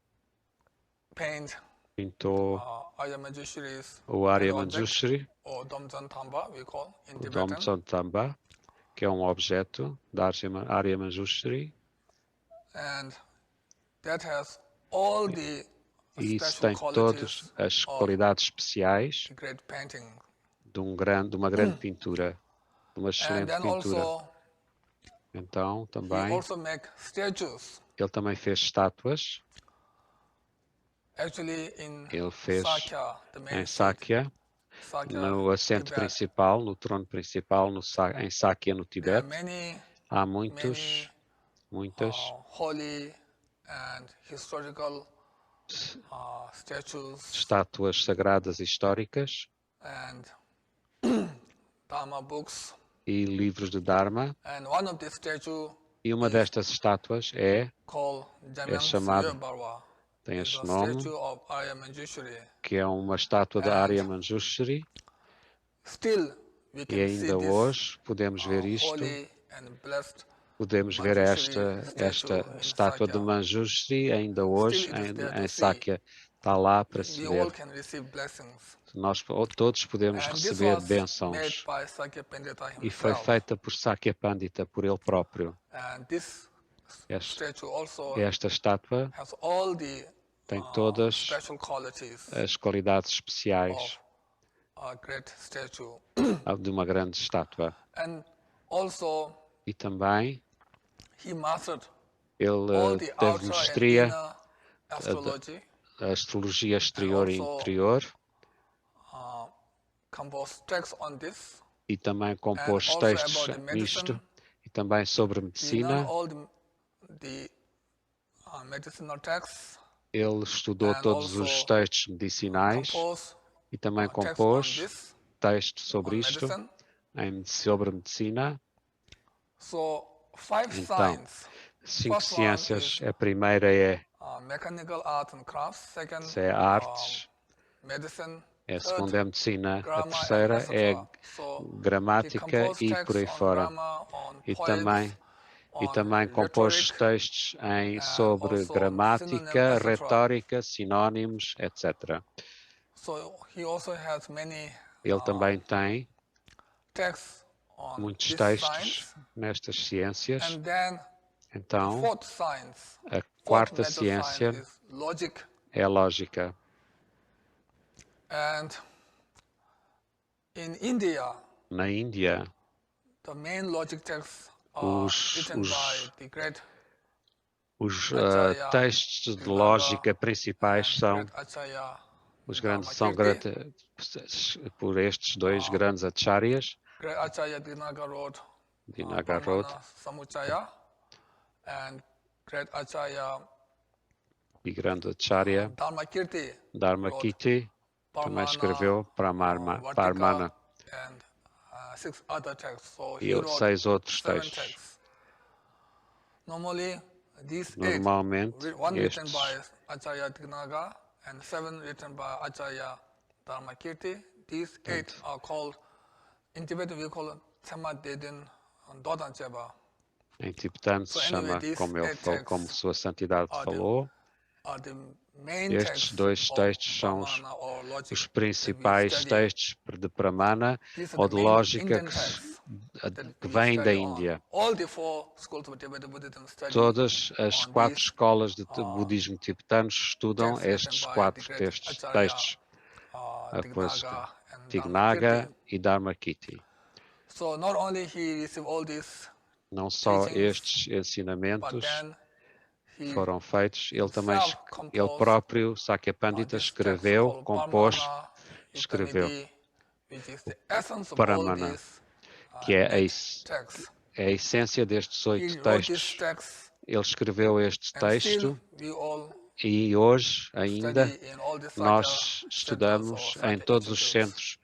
Speaker 1: pintou
Speaker 3: Arya Manjushri's
Speaker 1: o Arya
Speaker 3: an object,
Speaker 1: Manjushri,
Speaker 3: or Domzon Tamba, we call in
Speaker 1: o
Speaker 3: Tibetan.
Speaker 1: Domzon Tamba, que é um objeto da Arya Manjushri.
Speaker 3: And that has all the
Speaker 1: E isso
Speaker 3: special
Speaker 1: tem todas
Speaker 3: qualities
Speaker 1: as
Speaker 3: of
Speaker 1: qualidades especiais
Speaker 3: the great painting.
Speaker 1: de uma grande pintura, de uma
Speaker 3: And
Speaker 1: excelente
Speaker 3: then
Speaker 1: pintura.
Speaker 3: also,
Speaker 1: Então,
Speaker 3: he
Speaker 1: também,
Speaker 3: also make statues.
Speaker 1: ele também fez estátuas.
Speaker 3: Actually, in
Speaker 1: Ele fez
Speaker 3: Sakya, the main
Speaker 1: em
Speaker 3: seat,
Speaker 1: Sakya,
Speaker 3: Sakya,
Speaker 1: no assento
Speaker 3: Tibet,
Speaker 1: principal, no trono principal, em Sakya, no
Speaker 3: there are
Speaker 1: Tibete. Há muitas
Speaker 3: holy and historical statues
Speaker 1: estátuas sagradas históricas
Speaker 3: and Dharma books.
Speaker 1: e livros de Dharma.
Speaker 3: And one of the statue
Speaker 1: E uma destas estátuas
Speaker 3: called
Speaker 1: chamada, tem este nome,
Speaker 3: statue of Arya Manjushri.
Speaker 1: que é uma estátua da Arya Manjushri.
Speaker 3: Still, we
Speaker 1: E
Speaker 3: can see
Speaker 1: ainda
Speaker 3: this
Speaker 1: hoje podemos ver isto.
Speaker 3: holy and blessed
Speaker 1: Podemos ver esta estátua de
Speaker 3: Sakya.
Speaker 1: Manjushri ainda hoje
Speaker 3: Still it is there to
Speaker 1: em
Speaker 3: see.
Speaker 1: Sakya. Está lá para se
Speaker 3: We all
Speaker 1: ver.
Speaker 3: can receive blessings.
Speaker 1: Nós todos podemos
Speaker 3: And this
Speaker 1: receber
Speaker 3: was
Speaker 1: bênçãos.
Speaker 3: made by Sakya Pandita
Speaker 1: E foi
Speaker 3: himself.
Speaker 1: feita por Sakya Pandita, por ele próprio.
Speaker 3: And this statue also
Speaker 1: Esta estátua
Speaker 3: has all the
Speaker 1: tem todas
Speaker 3: special qualities
Speaker 1: as qualidades especiais
Speaker 3: of a great statue.
Speaker 1: de uma grande estátua.
Speaker 3: And also,
Speaker 1: E também
Speaker 3: he mastered
Speaker 1: ele
Speaker 3: all the
Speaker 1: teve
Speaker 3: outer and
Speaker 1: mestria
Speaker 3: inner astrology,
Speaker 1: a astrologia exterior e
Speaker 3: also,
Speaker 1: interior.
Speaker 3: composed texts on this.
Speaker 1: E também compôs
Speaker 3: also
Speaker 1: textos
Speaker 3: about the
Speaker 1: nisto.
Speaker 3: medicine.
Speaker 1: E também sobre
Speaker 3: He
Speaker 1: medicina.
Speaker 3: learned all the medicinal texts.
Speaker 1: Ele estudou
Speaker 3: And
Speaker 1: todos
Speaker 3: also
Speaker 1: os textos medicinais
Speaker 3: composed
Speaker 1: e também
Speaker 3: text on
Speaker 1: compôs
Speaker 3: this,
Speaker 1: textos sobre
Speaker 3: on
Speaker 1: isto,
Speaker 3: medicine.
Speaker 1: sobre medicina.
Speaker 3: So, 5
Speaker 1: Então,
Speaker 3: science.
Speaker 1: 5
Speaker 3: First one
Speaker 1: ciências.
Speaker 3: is,
Speaker 1: A primeira é
Speaker 3: mechanical arts and crafts. Second,
Speaker 1: artes.
Speaker 3: medicine.
Speaker 1: A
Speaker 3: Third,
Speaker 1: segunda é medicina. A
Speaker 3: grammar,
Speaker 1: terceira
Speaker 3: and
Speaker 1: é
Speaker 3: etc. So,
Speaker 1: gramática
Speaker 3: he composed
Speaker 1: e
Speaker 3: texts
Speaker 1: por aí
Speaker 3: on
Speaker 1: fora.
Speaker 3: grammar, on
Speaker 1: E
Speaker 3: poems,
Speaker 1: também
Speaker 3: on
Speaker 1: compôs
Speaker 3: rhetoric,
Speaker 1: textos sobre
Speaker 3: also
Speaker 1: gramática,
Speaker 3: synonym, etc.
Speaker 1: retórica, sinónimos, etc.
Speaker 3: So he also has many
Speaker 1: Ele também tem
Speaker 3: texts on
Speaker 1: muitos
Speaker 3: this
Speaker 1: textos
Speaker 3: science.
Speaker 1: nestas ciências.
Speaker 3: And then
Speaker 1: Então,
Speaker 3: fourth science,
Speaker 1: a
Speaker 3: fourth
Speaker 1: quarta
Speaker 3: major
Speaker 1: ciência
Speaker 3: science is logic.
Speaker 1: é a lógica.
Speaker 3: And in India,
Speaker 1: Na Índia,
Speaker 3: the main logic texts are
Speaker 1: Os-
Speaker 3: written
Speaker 1: os-
Speaker 3: by the great
Speaker 1: os
Speaker 3: Acharya,
Speaker 1: textos de
Speaker 3: Dignaga,
Speaker 1: lógica principais
Speaker 3: and
Speaker 1: são
Speaker 3: great Acharya
Speaker 1: os grandes são
Speaker 3: Dharmakirti.
Speaker 1: por estes dois grandes acharyas,
Speaker 3: Great Acharya Dignaga wrote
Speaker 1: Dignaga wrote,
Speaker 3: Brahmana Samuchaya, and great Acharya
Speaker 1: e grande acharya
Speaker 3: Dharmakirti
Speaker 1: Dharmakirti também escreveu Pramana
Speaker 3: Vartika, and 6 other texts. So he
Speaker 1: e
Speaker 3: wrote
Speaker 1: 6 outros
Speaker 3: 7
Speaker 1: textos.
Speaker 3: texts. Normally, these 8,
Speaker 1: Normalmente,
Speaker 3: one written
Speaker 1: estes
Speaker 3: by Acharya Dignaga and 7 written by Acharya Dharmakirti. These 8 are called, in Tibetan we call it Tsema Dedin Dodan Cheba,
Speaker 1: em tibetano se
Speaker 3: So anyway,
Speaker 1: chama,
Speaker 3: these
Speaker 1: como ele
Speaker 3: 8
Speaker 1: falou, como
Speaker 3: texts
Speaker 1: Sua Santidade
Speaker 3: are the
Speaker 1: falou,
Speaker 3: are the main
Speaker 1: estes
Speaker 3: texts
Speaker 1: dois
Speaker 3: of
Speaker 1: textos são
Speaker 3: Brahmana or logic
Speaker 1: os
Speaker 3: that we
Speaker 1: principais
Speaker 3: study.
Speaker 1: textos de Pramana
Speaker 3: These are
Speaker 1: ou
Speaker 3: the
Speaker 1: de
Speaker 3: main
Speaker 1: lógica
Speaker 3: Indian texts.
Speaker 1: que vêm da Índia. Todas as 4 escolas de budismo tibetano estudam estes 4 textos, depois Tignaga e Dharmakirti. Não só estes ensinamentos foram feitos, ele próprio, Sakya Pandita, escreveu o Paramana, que é a essência destes 8 textos. Ele escreveu este texto e hoje ainda nós estudamos em todos os centros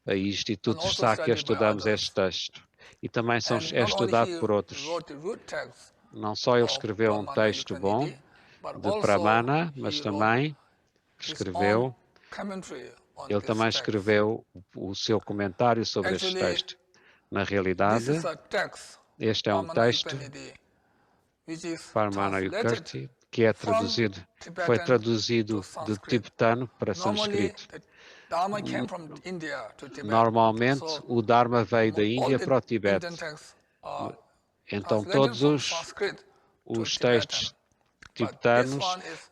Speaker 1: e institutos Sakya, estudamos este texto. E também é estudado por outros. Não só ele escreveu um texto bom de Pramana, mas também ele também escreveu o seu comentário sobre este texto. Na realidade, este é um texto, Paramana Yukirti, que foi traduzido de tibetano para sânscrito. Normalmente, o Dharma veio da Índia para o Tibete. Então, todos os textos tibetanos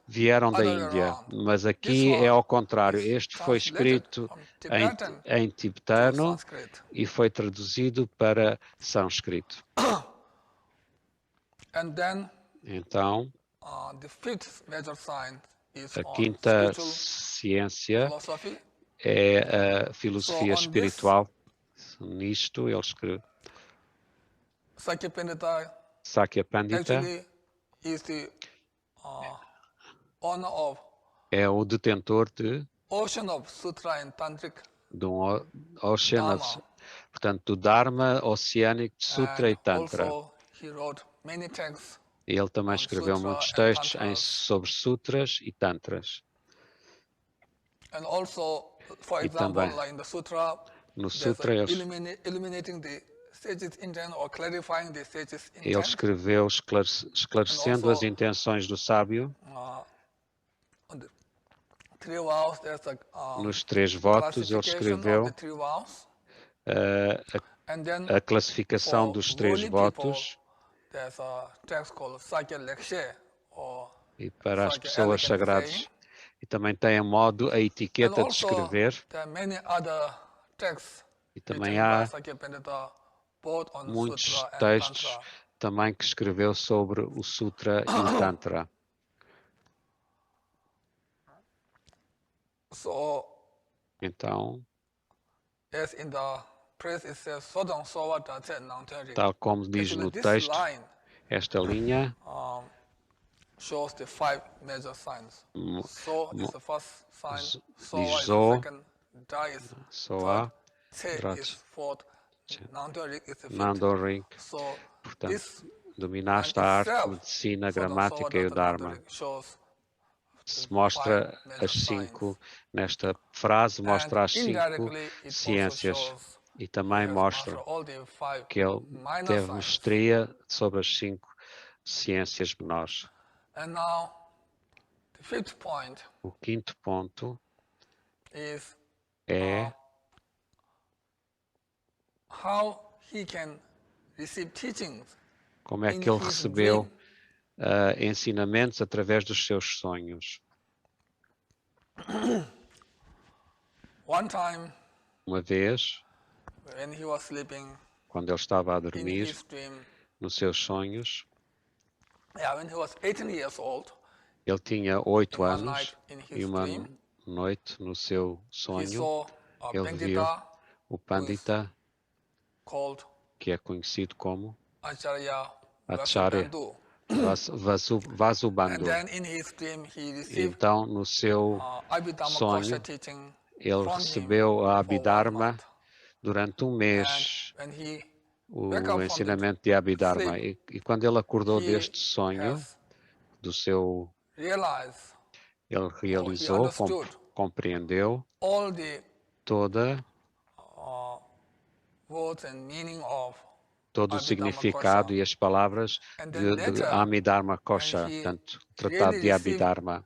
Speaker 1: vieram da Índia, mas aqui é ao contrário. Este foi escrito em tibetano e foi traduzido para sânscrito. Então, a quinta ciência é a filosofia espiritual. Nisto ele escreveu. Sakya Pandita é o detentor de Ocean portanto, do Dharma oceânico de Sutra e Tantra. Ele também escreveu muitos textos sobre sutras e tantras. E também no Sutra ele escreveu esclarecendo as intenções do sábio. Nos 3 votos ele escreveu a classificação dos 3 votos. E para as pessoas sagradas. E também tem a etiqueta de escrever. E também há muitos textos também que escreveu sobre o Sutra e o Tantra. Então, tal como diz no texto, esta linha diz Soa, Nandoring, portanto, dominaste a arte, medicina, gramática e o Dharma. Se mostra as 5, nesta frase mostra as 5 ciências e também mostra que ele teve mestria sobre as 5 ciências menores. O 5º ponto é como é que ele recebeu ensinamentos através dos seus sonhos. Uma vez, quando ele estava a dormir, nos seus sonhos, ele tinha 8 anos e uma noite no seu sonho ele viu o Pandita, que é conhecido como Acharya Vasubandhu. Então, no seu sonho, ele recebeu a Abhidharma durante um mês, o ensinamento de Abhidharma. E quando ele acordou deste sonho, ele realizou, compreendeu todo o significado e as palavras de Amidharma Kosha, portanto, o Tratado de Abhidharma.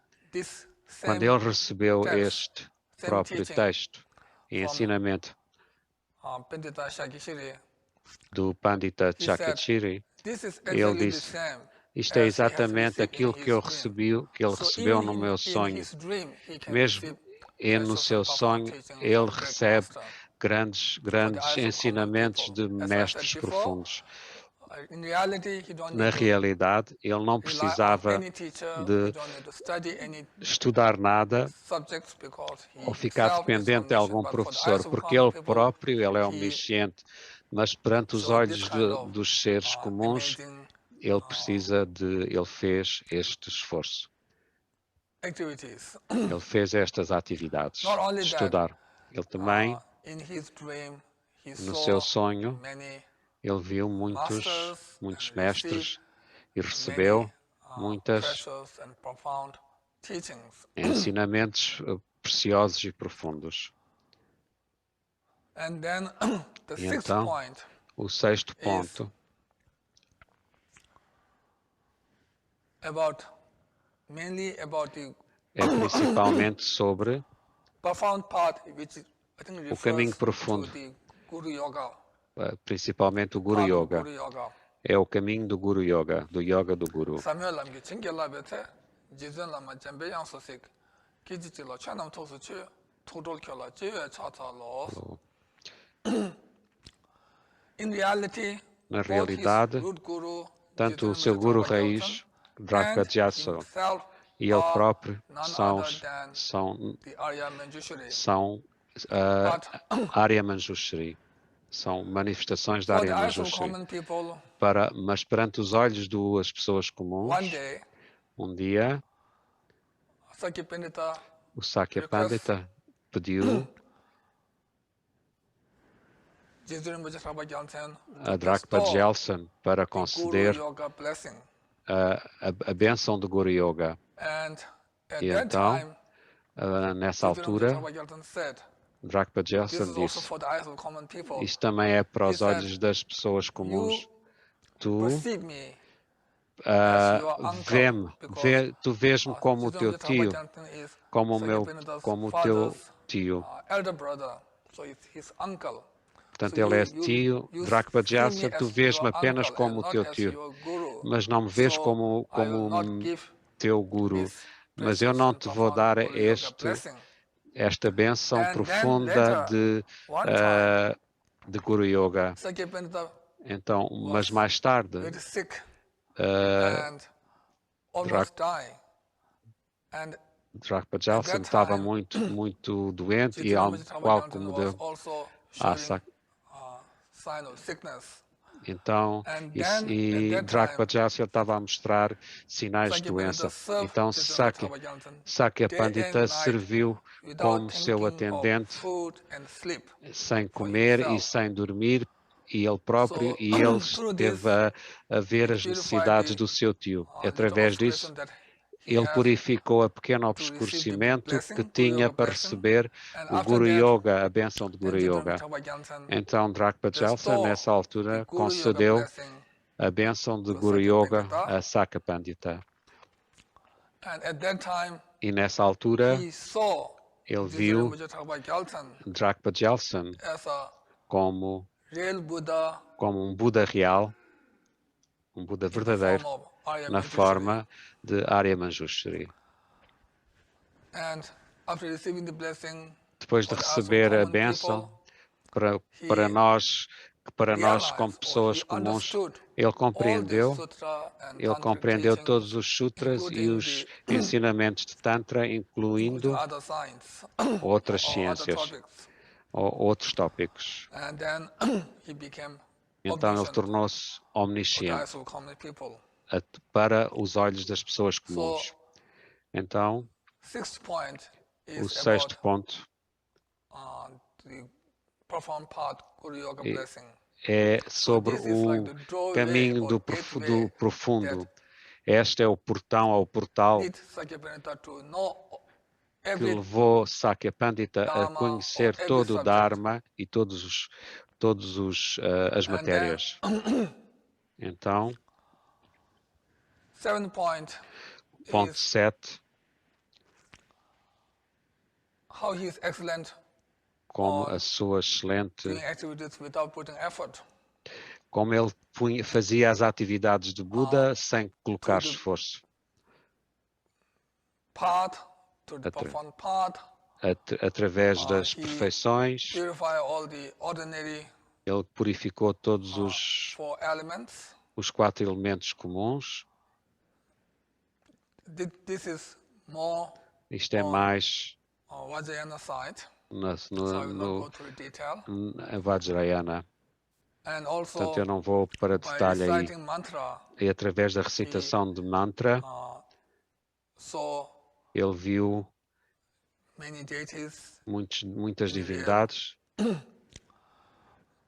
Speaker 1: Quando ele recebeu este próprio texto e ensinamento, do Pandita
Speaker 3: He said,
Speaker 1: Chakachiri,
Speaker 3: this is
Speaker 1: ele
Speaker 3: exactly the
Speaker 1: disse,
Speaker 3: same
Speaker 1: isto é
Speaker 3: as he has
Speaker 1: exatamente
Speaker 3: received in
Speaker 1: aquilo que
Speaker 3: his
Speaker 1: eu
Speaker 3: dream.
Speaker 1: recebi, que ele
Speaker 3: So
Speaker 1: recebeu no
Speaker 3: even
Speaker 1: meu
Speaker 3: in
Speaker 1: sonho.
Speaker 3: his dream, he can
Speaker 1: Mesmo
Speaker 3: receive
Speaker 1: no
Speaker 3: precious
Speaker 1: seu
Speaker 3: and profound
Speaker 1: sonho,
Speaker 3: teachings
Speaker 1: ele
Speaker 3: from great
Speaker 1: recebe
Speaker 3: master.
Speaker 1: grandes
Speaker 3: For the eyes of common
Speaker 1: ensinamentos
Speaker 3: people.
Speaker 1: de
Speaker 3: As I said
Speaker 1: mestres
Speaker 3: before,
Speaker 1: profundos.
Speaker 3: in reality, he don't
Speaker 1: Na
Speaker 3: need to
Speaker 1: realidade, ele não
Speaker 3: rely on
Speaker 1: precisava
Speaker 3: any teacher,
Speaker 1: de
Speaker 3: he don't need to study any
Speaker 1: estudar nada
Speaker 3: subjects because he
Speaker 1: ou ficar
Speaker 3: himself is
Speaker 1: dependente de
Speaker 3: omniscient.
Speaker 1: algum
Speaker 3: But for the eyes
Speaker 1: professor,
Speaker 3: of
Speaker 1: porque
Speaker 3: common
Speaker 1: ele
Speaker 3: people,
Speaker 1: próprio ele é
Speaker 3: he
Speaker 1: omnisciente, mas perante os
Speaker 3: showed this
Speaker 1: olhos
Speaker 3: kind of
Speaker 1: dos seres comuns,
Speaker 3: amazing
Speaker 1: ele fez este esforço.
Speaker 3: activities.
Speaker 1: Ele fez estas atividades
Speaker 3: Not only
Speaker 1: de
Speaker 3: that,
Speaker 1: estudar. Ele também,
Speaker 3: in his dream, he
Speaker 1: no seu
Speaker 3: saw
Speaker 1: sonho,
Speaker 3: many
Speaker 1: ele viu muitos
Speaker 3: masters and
Speaker 1: mestres
Speaker 3: received
Speaker 1: e
Speaker 3: many
Speaker 1: recebeu muitas
Speaker 3: precious and profound teachings.
Speaker 1: ensinamentos preciosos e profundos.
Speaker 3: And then the
Speaker 1: E
Speaker 3: sixth
Speaker 1: então,
Speaker 3: point
Speaker 1: o sexto ponto
Speaker 3: mainly about the
Speaker 1: é principalmente sobre
Speaker 3: profound part, which I think
Speaker 1: o caminho
Speaker 3: refers
Speaker 1: profundo,
Speaker 3: to the Guru Yoga.
Speaker 1: principalmente o Guru
Speaker 3: Part of
Speaker 1: Yoga.
Speaker 3: Guru Yoga.
Speaker 1: É o caminho do Guru Yoga, do Yoga do Guru.
Speaker 3: Samuel lamgi chinge labete, jizan lama jambe yang sosik, kiji chilo chanam tosu chu, tudol kyola jiwe cha cha los. In reality,
Speaker 1: Na
Speaker 3: both his
Speaker 1: realidade,
Speaker 3: root guru,
Speaker 1: tanto o
Speaker 3: Jitendra
Speaker 1: seu Guru
Speaker 3: Trungpa Gyaltsen,
Speaker 1: raiz, Dragpa
Speaker 3: and
Speaker 1: Gyatso,
Speaker 3: himself
Speaker 1: e ele
Speaker 3: are
Speaker 1: próprio
Speaker 3: none
Speaker 1: são
Speaker 3: other than the Arya Manjushri.
Speaker 1: Arya Manjushri. São manifestações da
Speaker 3: For the
Speaker 1: Arya
Speaker 3: eyes of
Speaker 1: Manjushri.
Speaker 3: common people,
Speaker 1: Mas perante os olhos das pessoas comuns,
Speaker 3: one day,
Speaker 1: um dia,
Speaker 3: Sakya Pandita
Speaker 1: o Sakya Pandita pediu a Dragpa Gyaltsen para conceder a bênção do Guru Yoga. E então, nessa altura, Dragpa Gyaltsen disse, isto também é para os olhos das pessoas comuns. Tu tu vês-me como o teu tio, como o teu tio. Portanto, ele é tio, Dragpa Gyaltsen, tu vês-me apenas como o teu tio, mas não me vês como teu guru. Mas eu não te vou dar esta bênção profunda de Guru Yoga. Então, mas mais tarde, Dragpa Gyaltsen estava muito doente e algo como deu então, Dragpa Gyaltsen estava a mostrar sinais de doença. Então, Sakya Pandita serviu como seu atendente, sem comer e sem dormir, e ele próprio, e ele esteve a ver as necessidades do seu tio. Através disso, ele purificou a pequeno obscurecimento que tinha para receber o Guru Yoga, a bênção de Guru Yoga. Então, Dragpa Gyaltsen, nessa altura, concedeu a bênção de Guru Yoga a Sakya Pandita. E nessa altura, ele viu Dragpa Gyaltsen como um Buda real, um Buda verdadeiro, na forma de Arya Manjushri. Depois de receber a bênção, para nós como pessoas comuns, ele compreendeu todos os sutras e os ensinamentos de Tantra, incluindo outras ciências ou outros tópicos. Então ele tornou-se omnisciente para os olhos das pessoas comuns. Então, o sexto ponto é sobre o caminho do profundo. Este é o portão ao portal que levou Sakya Pandita a conhecer todo o Dharma e todas as matérias. Então, ponto 7, como a sua excelente como ele fazia as atividades de Buda sem colocar esforço.
Speaker 3: path, to the profound path.
Speaker 1: Através das
Speaker 3: He
Speaker 1: perfeições,
Speaker 3: purified all the ordinary
Speaker 1: ele purificou todos os
Speaker 3: 4 elements.
Speaker 1: 4 elementos comuns.
Speaker 3: This is more
Speaker 1: Isto é mais
Speaker 3: Vajrayana side.
Speaker 1: no
Speaker 3: So I will not go through detail.
Speaker 1: Vajrayana.
Speaker 3: And
Speaker 1: Portanto,
Speaker 3: also
Speaker 1: eu não vou para
Speaker 3: by
Speaker 1: detalhe aí.
Speaker 3: reciting mantra,
Speaker 1: E através da recitação de mantra,
Speaker 3: so
Speaker 1: ele viu
Speaker 3: many deities,
Speaker 1: muitas divindades,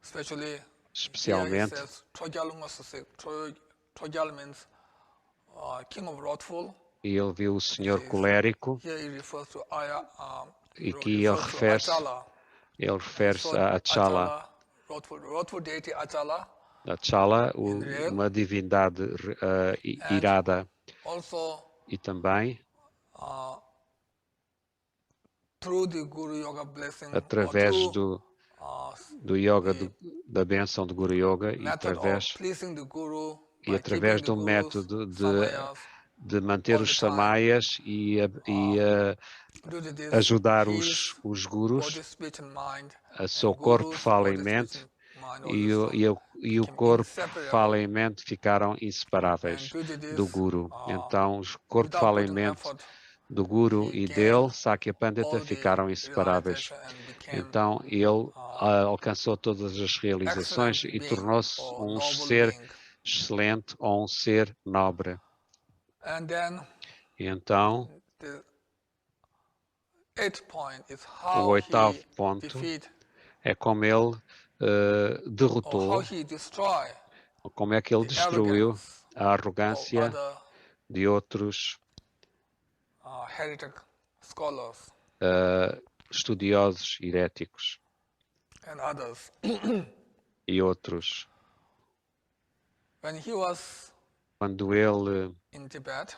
Speaker 3: especially here it
Speaker 1: especialmente,
Speaker 3: says Trogyal means king of wrathful.
Speaker 1: e ele viu o Senhor colérico,
Speaker 3: Here it refers to
Speaker 1: e aqui ele refere-se a Achala.
Speaker 3: Wrathful deity Achala.
Speaker 1: Achala, uma divindade irada,
Speaker 3: Also,
Speaker 1: e também
Speaker 3: through the Guru Yoga blessing,
Speaker 1: através
Speaker 3: or through
Speaker 1: do yoga, da bênção de Guru Yoga, e
Speaker 3: method of pleasing the Guru, by
Speaker 1: através
Speaker 3: keeping
Speaker 1: do
Speaker 3: the
Speaker 1: método
Speaker 3: Guru's samayas,
Speaker 1: de manter
Speaker 3: all
Speaker 1: os
Speaker 3: the time.
Speaker 1: samayas e
Speaker 3: due to this,
Speaker 1: ajudar
Speaker 3: his
Speaker 1: os gurus,
Speaker 3: body, speech and mind,
Speaker 1: a seu
Speaker 3: and
Speaker 1: corpo,
Speaker 3: Guru's
Speaker 1: fala e
Speaker 3: body,
Speaker 1: mente,
Speaker 3: speech and mind
Speaker 1: e
Speaker 3: also
Speaker 1: o
Speaker 3: became
Speaker 1: corpo,
Speaker 3: inseparable.
Speaker 1: fala e mente ficaram
Speaker 3: And
Speaker 1: inseparáveis
Speaker 3: due to
Speaker 1: do
Speaker 3: this,
Speaker 1: Guru. Então, o corpo,
Speaker 3: without
Speaker 1: fala e
Speaker 3: putting
Speaker 1: mente
Speaker 3: effort,
Speaker 1: do Guru
Speaker 3: he
Speaker 1: e
Speaker 3: gained
Speaker 1: dele, Sakya Pandita,
Speaker 3: all the
Speaker 1: ficaram inseparáveis.
Speaker 3: realization and became
Speaker 1: Então, ele alcançou todas as realizações
Speaker 3: excellent
Speaker 1: e
Speaker 3: being
Speaker 1: tornou-se
Speaker 3: or
Speaker 1: um
Speaker 3: noble
Speaker 1: ser
Speaker 3: being.
Speaker 1: excelente ou um ser nobre.
Speaker 3: And then
Speaker 1: E então,
Speaker 3: the 8th point is
Speaker 1: o
Speaker 3: how he
Speaker 1: 8º ponto
Speaker 3: defeat
Speaker 1: é como ele
Speaker 3: or how
Speaker 1: derrotou,
Speaker 3: he destroy
Speaker 1: ou como é que ele
Speaker 3: the
Speaker 1: destruiu
Speaker 3: arrogance
Speaker 1: a
Speaker 3: of
Speaker 1: arrogância
Speaker 3: other
Speaker 1: de outros
Speaker 3: heretic scholars
Speaker 1: estudiosos heréticos
Speaker 3: and others.
Speaker 1: e outros.
Speaker 3: When he was
Speaker 1: Quando ele
Speaker 3: in Tibet,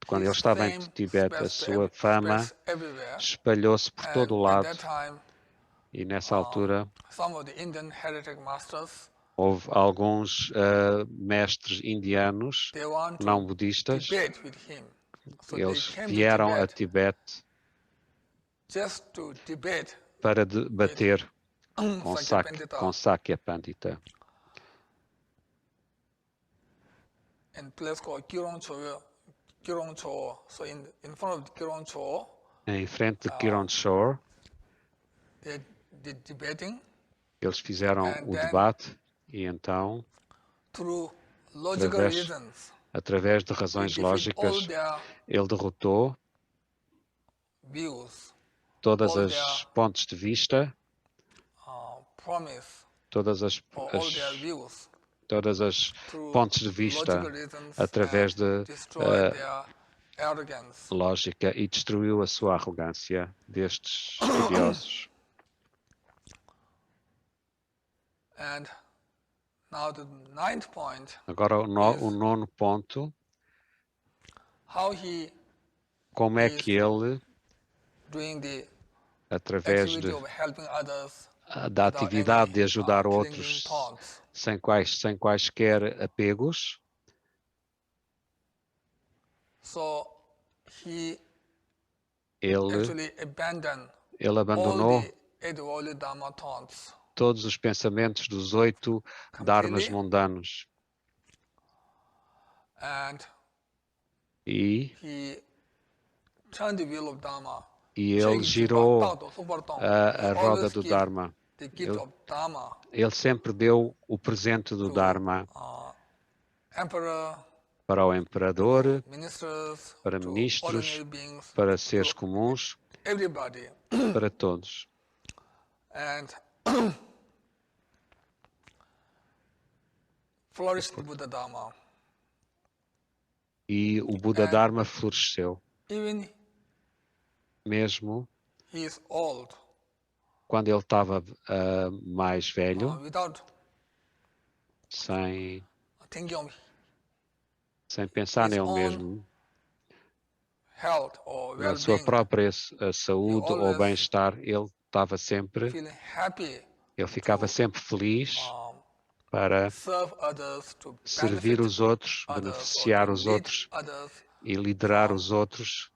Speaker 1: Quando ele
Speaker 3: his
Speaker 1: estava em
Speaker 3: fame
Speaker 1: Tibete, a sua fama
Speaker 3: spreads everywhere.
Speaker 1: espalhou-se por todo o
Speaker 3: And at
Speaker 1: lado,
Speaker 3: that time,
Speaker 1: e nessa altura
Speaker 3: some of the Indian heretic masters,
Speaker 1: houve alguns mestres indianos
Speaker 3: they want
Speaker 1: não
Speaker 3: to
Speaker 1: budistas.
Speaker 3: debate with him. So they
Speaker 1: Eles
Speaker 3: came
Speaker 1: vieram
Speaker 3: to
Speaker 1: a
Speaker 3: Tibet
Speaker 1: Tibete
Speaker 3: just to debate
Speaker 1: para debater com
Speaker 3: Sakya Pandita
Speaker 1: com Sakya Pandita,
Speaker 3: in a place called Kirongcho. So in front of Kirongcho,
Speaker 1: em frente de Kiran Shore.
Speaker 3: they did debating.
Speaker 1: Eles fizeram
Speaker 3: And
Speaker 1: o
Speaker 3: then,
Speaker 1: debate e então,
Speaker 3: through logical reasons,
Speaker 1: através de
Speaker 3: he
Speaker 1: razões
Speaker 3: defeated all
Speaker 1: lógicas,
Speaker 3: their
Speaker 1: ele derrotou
Speaker 3: views,
Speaker 1: todas
Speaker 3: all
Speaker 1: as
Speaker 3: their
Speaker 1: pontos de vista,
Speaker 3: promise,
Speaker 1: todas as
Speaker 3: or all their views, through
Speaker 1: pontos de vista
Speaker 3: logical reasons,
Speaker 1: através
Speaker 3: and
Speaker 1: de
Speaker 3: destroyed their arrogance.
Speaker 1: lógica, e destruiu a sua arrogância destes estudiosos.
Speaker 3: And now the 9th point,
Speaker 1: Agora o 9º ponto,
Speaker 3: how he
Speaker 1: como é que ele,
Speaker 3: doing the
Speaker 1: através
Speaker 3: activity of helping others
Speaker 1: da
Speaker 3: without
Speaker 1: atividade
Speaker 3: any
Speaker 1: de ajudar
Speaker 3: clinging
Speaker 1: outros
Speaker 3: thoughts.
Speaker 1: sem quaisquer apegos,
Speaker 3: So he
Speaker 1: ele
Speaker 3: actually abandoned
Speaker 1: abandonou
Speaker 3: all the 8 worldly dharma thoughts
Speaker 1: todos os pensamentos dos 8 dharmas mundanos,
Speaker 3: and
Speaker 1: e
Speaker 3: he turned the wheel of dharma.
Speaker 1: ele girou a roda
Speaker 3: Always
Speaker 1: do
Speaker 3: give
Speaker 1: Dharma.
Speaker 3: the gift of dharma
Speaker 1: Ele sempre deu o presente do
Speaker 3: to
Speaker 1: Dharma
Speaker 3: emperor,
Speaker 1: para o imperador,
Speaker 3: ministers,
Speaker 1: para
Speaker 3: to
Speaker 1: ministros,
Speaker 3: ordinary beings,
Speaker 1: para seres
Speaker 3: to
Speaker 1: comuns,
Speaker 3: everybody.
Speaker 1: para todos.
Speaker 3: And flourished Buddha Dharma.
Speaker 1: E o Buda Dharma floresceu.
Speaker 3: Even
Speaker 1: Mesmo
Speaker 3: he is old,
Speaker 1: quando ele estava mais velho,
Speaker 3: without
Speaker 1: sem
Speaker 3: thinking of
Speaker 1: pensar
Speaker 3: his
Speaker 1: nele
Speaker 3: own
Speaker 1: mesmo,
Speaker 3: health or
Speaker 1: na sua
Speaker 3: well-being,
Speaker 1: própria saúde ou
Speaker 3: always
Speaker 1: bem-estar, ele estava sempre,
Speaker 3: feeling happy
Speaker 1: ele ficava
Speaker 3: to
Speaker 1: sempre feliz para
Speaker 3: serve others, to
Speaker 1: servir
Speaker 3: benefit
Speaker 1: os outros,
Speaker 3: others, or
Speaker 1: beneficiar
Speaker 3: to
Speaker 1: os
Speaker 3: lead
Speaker 1: outros
Speaker 3: others
Speaker 1: e liderar os outros,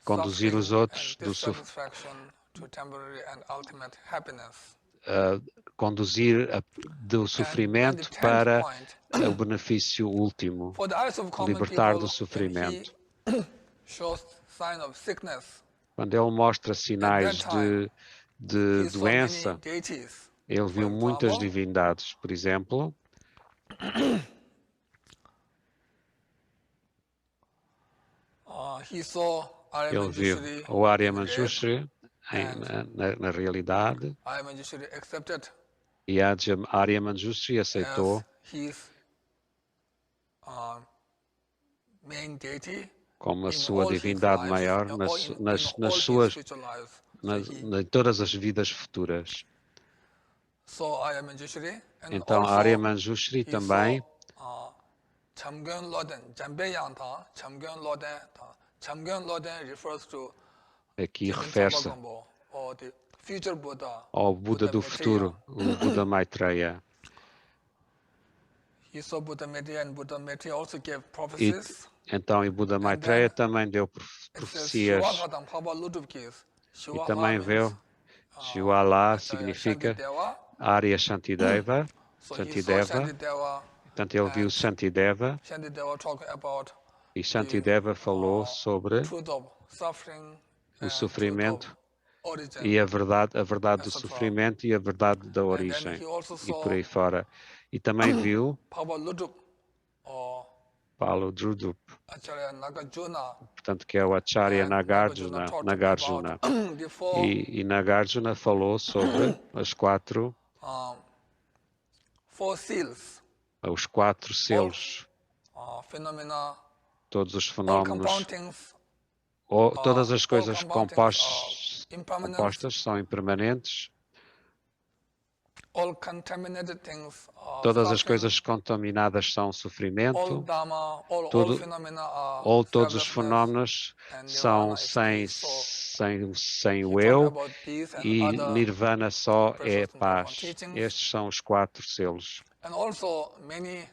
Speaker 1: conduzir os
Speaker 3: suffering
Speaker 1: outros
Speaker 3: and dissatisfaction to temporary and ultimate happiness.
Speaker 1: conduzir do
Speaker 3: And then the
Speaker 1: sofrimento
Speaker 3: 10th
Speaker 1: para
Speaker 3: point,
Speaker 1: o benefício último,
Speaker 3: for the eyes of common
Speaker 1: libertar
Speaker 3: people,
Speaker 1: do
Speaker 3: when
Speaker 1: sofrimento.
Speaker 3: he shows sign of sickness,
Speaker 1: Quando ele mostra
Speaker 3: at
Speaker 1: sinais
Speaker 3: that time,
Speaker 1: de
Speaker 3: he saw many
Speaker 1: doença,
Speaker 3: deities.
Speaker 1: ele viu
Speaker 3: For
Speaker 1: muitas
Speaker 3: example,
Speaker 1: divindades. Por exemplo,
Speaker 3: he saw
Speaker 1: ele viu
Speaker 3: Aryamanjushri
Speaker 1: o Arya
Speaker 3: in the grave,
Speaker 1: Manjushri na realidade,
Speaker 3: Aryamanjushri accepted
Speaker 1: e a Arya Manjushri aceitou
Speaker 3: as his main deity
Speaker 1: como a
Speaker 3: in
Speaker 1: sua
Speaker 3: all his
Speaker 1: divindade
Speaker 3: lives,
Speaker 1: maior
Speaker 3: in
Speaker 1: nas
Speaker 3: all his
Speaker 1: suas,
Speaker 3: spiritual lives. So
Speaker 1: em todas as vidas futuras.
Speaker 3: saw Aryamanjushri, and
Speaker 1: Então,
Speaker 3: also
Speaker 1: Arya Manjushri
Speaker 3: he
Speaker 1: também,
Speaker 3: saw Chamgön Loden, Jambeyan Ta, Chamgön Loden Ta. Chamgön Loden refers to
Speaker 1: aqui
Speaker 3: Jigmen
Speaker 1: refere-se
Speaker 3: Trungpa Gampo, or the future Buddha,
Speaker 1: ao Buda do
Speaker 3: Maitreya.
Speaker 1: futuro, o Buda Maitreya.
Speaker 3: He saw Buddha Maitreya, and Buddha Maitreya also gave prophecies.
Speaker 1: Então, e Buda Maitreya também deu
Speaker 3: It says
Speaker 1: profecias
Speaker 3: Shiva Phaba Ludupkis.
Speaker 1: e
Speaker 3: Shiva
Speaker 1: também
Speaker 3: means
Speaker 1: viu Shivala
Speaker 3: Acharya
Speaker 1: significa
Speaker 3: Shantideva.
Speaker 1: Arya Shantideva,
Speaker 3: So he saw
Speaker 1: Shantideva.
Speaker 3: Shantideva,
Speaker 1: Portanto, ele viu
Speaker 3: and
Speaker 1: Shantideva
Speaker 3: Shantideva talking about
Speaker 1: e Shantideva falou sobre
Speaker 3: truth of suffering
Speaker 1: o
Speaker 3: and truth of
Speaker 1: sofrimento
Speaker 3: origin,
Speaker 1: e a verdade do
Speaker 3: etc.
Speaker 1: sofrimento e a verdade da
Speaker 3: And then
Speaker 1: origem
Speaker 3: he also
Speaker 1: e por
Speaker 3: saw
Speaker 1: aí fora. E também viu
Speaker 3: Phaba Ludup, or
Speaker 1: Paulo Drudup,
Speaker 3: Acharya Nagarjuna.
Speaker 1: portanto, que é o Acharya
Speaker 3: And
Speaker 1: Nagarjuna.
Speaker 3: talked about the four
Speaker 1: E Nagarjuna falou sobre os quatro
Speaker 3: seals,
Speaker 1: os quatro selos,
Speaker 3: phenomena,
Speaker 1: todos os
Speaker 3: all
Speaker 1: fenómenos,
Speaker 3: compound things,
Speaker 1: todas as coisas
Speaker 3: compound things impermanent,
Speaker 1: compostas são impermanentes,
Speaker 3: all contaminated things are
Speaker 1: todas as
Speaker 3: suffering,
Speaker 1: coisas contaminadas são
Speaker 3: all
Speaker 1: sofrimento,
Speaker 3: dharma, all
Speaker 1: tudo,
Speaker 3: phenomena are
Speaker 1: ou todos os
Speaker 3: selflessness,
Speaker 1: fenómenos
Speaker 3: and
Speaker 1: são
Speaker 3: nirvana is peace.
Speaker 1: sem
Speaker 3: He
Speaker 1: o
Speaker 3: talked
Speaker 1: eu,
Speaker 3: about these and
Speaker 1: e
Speaker 3: other
Speaker 1: Nirvana só é
Speaker 3: precious Nirvana
Speaker 1: paz.
Speaker 3: teachings.
Speaker 1: Estes são os quatro selos.
Speaker 3: And also many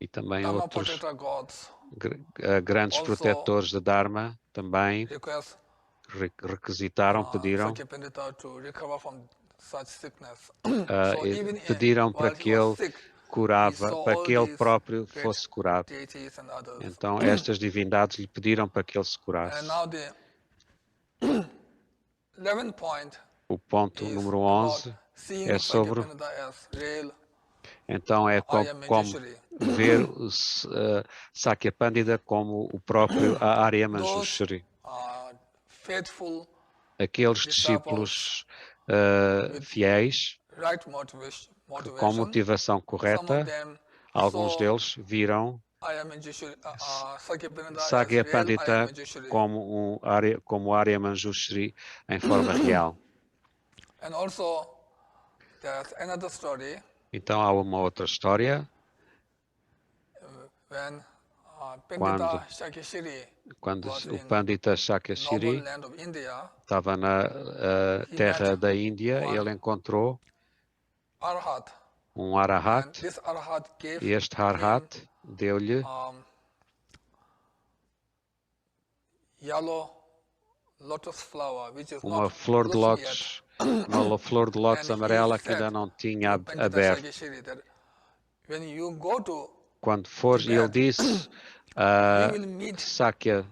Speaker 1: E também
Speaker 3: Dharma
Speaker 1: outros
Speaker 3: protector gods
Speaker 1: grandes
Speaker 3: also
Speaker 1: protetores da Dharma também
Speaker 3: request
Speaker 1: requisitaram, pediram,
Speaker 3: Sakya Pandita to recover from such sickness. So even
Speaker 1: pediram para
Speaker 3: while
Speaker 1: que
Speaker 3: he was
Speaker 1: ele
Speaker 3: sick,
Speaker 1: curava, para que ele próprio
Speaker 3: great
Speaker 1: fosse curado.
Speaker 3: deities and others.
Speaker 1: Então estas divindades lhe pediram para que ele se curasse.
Speaker 3: And now the 11th point
Speaker 1: O ponto
Speaker 3: is
Speaker 1: número
Speaker 3: about
Speaker 1: 11
Speaker 3: seeing
Speaker 1: é
Speaker 3: Sakya
Speaker 1: sobre,
Speaker 3: Pandita as real
Speaker 1: então é como
Speaker 3: Manjushri.
Speaker 1: ver o Sakya Pandita como o próprio Arya
Speaker 3: Those
Speaker 1: Manjushri.
Speaker 3: faithful,
Speaker 1: Aqueles discípulos fiéis,
Speaker 3: right
Speaker 1: com
Speaker 3: motivation,
Speaker 1: motivação
Speaker 3: some
Speaker 1: correta,
Speaker 3: of them
Speaker 1: alguns
Speaker 3: saw
Speaker 1: deles viram
Speaker 3: Sakya Pandita as
Speaker 1: Sakya
Speaker 3: real Arya
Speaker 1: Pandita
Speaker 3: Manjushri.
Speaker 1: como Arya Manjushri em forma real.
Speaker 3: And also, there's another story
Speaker 1: Então há uma outra história,
Speaker 3: when
Speaker 1: Quando-
Speaker 3: Pandita Shakyashiri
Speaker 1: quando
Speaker 3: was
Speaker 1: o
Speaker 3: in
Speaker 1: Pandita
Speaker 3: noble
Speaker 1: Shakyashiri
Speaker 3: land of India,
Speaker 1: estava na terra
Speaker 3: met
Speaker 1: da Índia,
Speaker 3: one
Speaker 1: ele encontrou
Speaker 3: Arhat,
Speaker 1: um
Speaker 3: and
Speaker 1: Arahat,
Speaker 3: this Arhat gave
Speaker 1: e este Arahat deu-lhe
Speaker 3: yellow lotus flower, which is
Speaker 1: uma
Speaker 3: not
Speaker 1: flor de
Speaker 3: blossoming yet.
Speaker 1: lótus, uma flor de lótus
Speaker 3: And he
Speaker 1: amarela que
Speaker 3: said
Speaker 1: ainda não tinha
Speaker 3: to Pandita
Speaker 1: aberto.
Speaker 3: Shakyashiri that when you go to
Speaker 1: Quando fores, e ele
Speaker 3: Tibet,
Speaker 1: disse a
Speaker 3: you will meet
Speaker 1: Sakya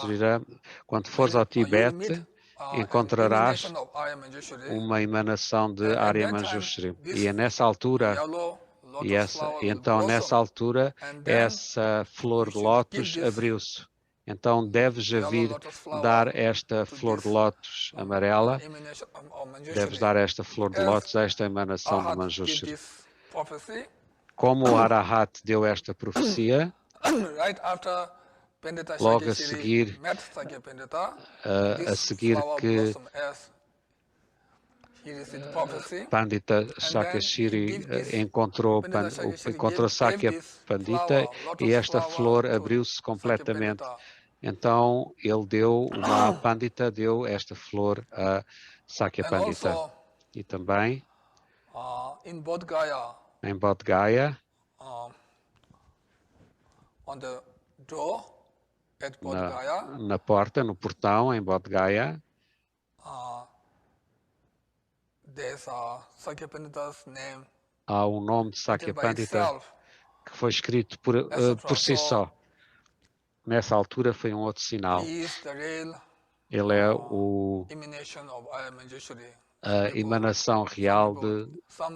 Speaker 1: Sriram, quando fores ao
Speaker 3: you will
Speaker 1: Tibete,
Speaker 3: meet an
Speaker 1: encontrarás
Speaker 3: emanation of Arya Manjushri,
Speaker 1: uma emanação de
Speaker 3: and at
Speaker 1: Arya
Speaker 3: that time,
Speaker 1: Manjushri.
Speaker 3: this
Speaker 1: E é nessa altura,
Speaker 3: yellow lotus
Speaker 1: e
Speaker 3: flower will
Speaker 1: então
Speaker 3: blossom,
Speaker 1: nessa altura,
Speaker 3: and then
Speaker 1: essa flor
Speaker 3: you
Speaker 1: de
Speaker 3: should
Speaker 1: lótus
Speaker 3: give this
Speaker 1: abriu-se. Então deves
Speaker 3: yellow
Speaker 1: vir
Speaker 3: lotus flower
Speaker 1: dar esta
Speaker 3: to
Speaker 1: flor de
Speaker 3: this,
Speaker 1: lótus amarela,
Speaker 3: emanation of Manjushri.
Speaker 1: deves dar esta flor de
Speaker 3: As
Speaker 1: lótus a esta emanação de
Speaker 3: Arhat gave
Speaker 1: Manjushri.
Speaker 3: this prophecy,
Speaker 1: Como o Arahat deu esta profecia,
Speaker 3: right after Pandita
Speaker 1: logo a
Speaker 3: Shakyashiri
Speaker 1: seguir,
Speaker 3: met Sakya Pandita,
Speaker 1: a
Speaker 3: this
Speaker 1: seguir
Speaker 3: flower
Speaker 1: que
Speaker 3: blossomed as he received prophecy.
Speaker 1: Pandita Shakyashiri encontrou Sakya Pandita e esta flor abriu-se completamente. Então ele deu, Pandita deu esta flor a Sakya
Speaker 3: And
Speaker 1: Pandita.
Speaker 3: also,
Speaker 1: E também
Speaker 3: in Bodh Gaya,
Speaker 1: em Bodh Gaya,
Speaker 3: on the door at Bodh Gaya,
Speaker 1: na porta, no portão, em Bodh Gaya,
Speaker 3: there's Sakya Pandita's name
Speaker 1: há o nome de Sakya
Speaker 3: written by
Speaker 1: Pandita
Speaker 3: itself,
Speaker 1: que foi escrito por si só. Nessa altura foi um outro sinal.
Speaker 3: He is the real
Speaker 1: Ele é o
Speaker 3: emanation of Arya Manjushri.
Speaker 1: a emanação real de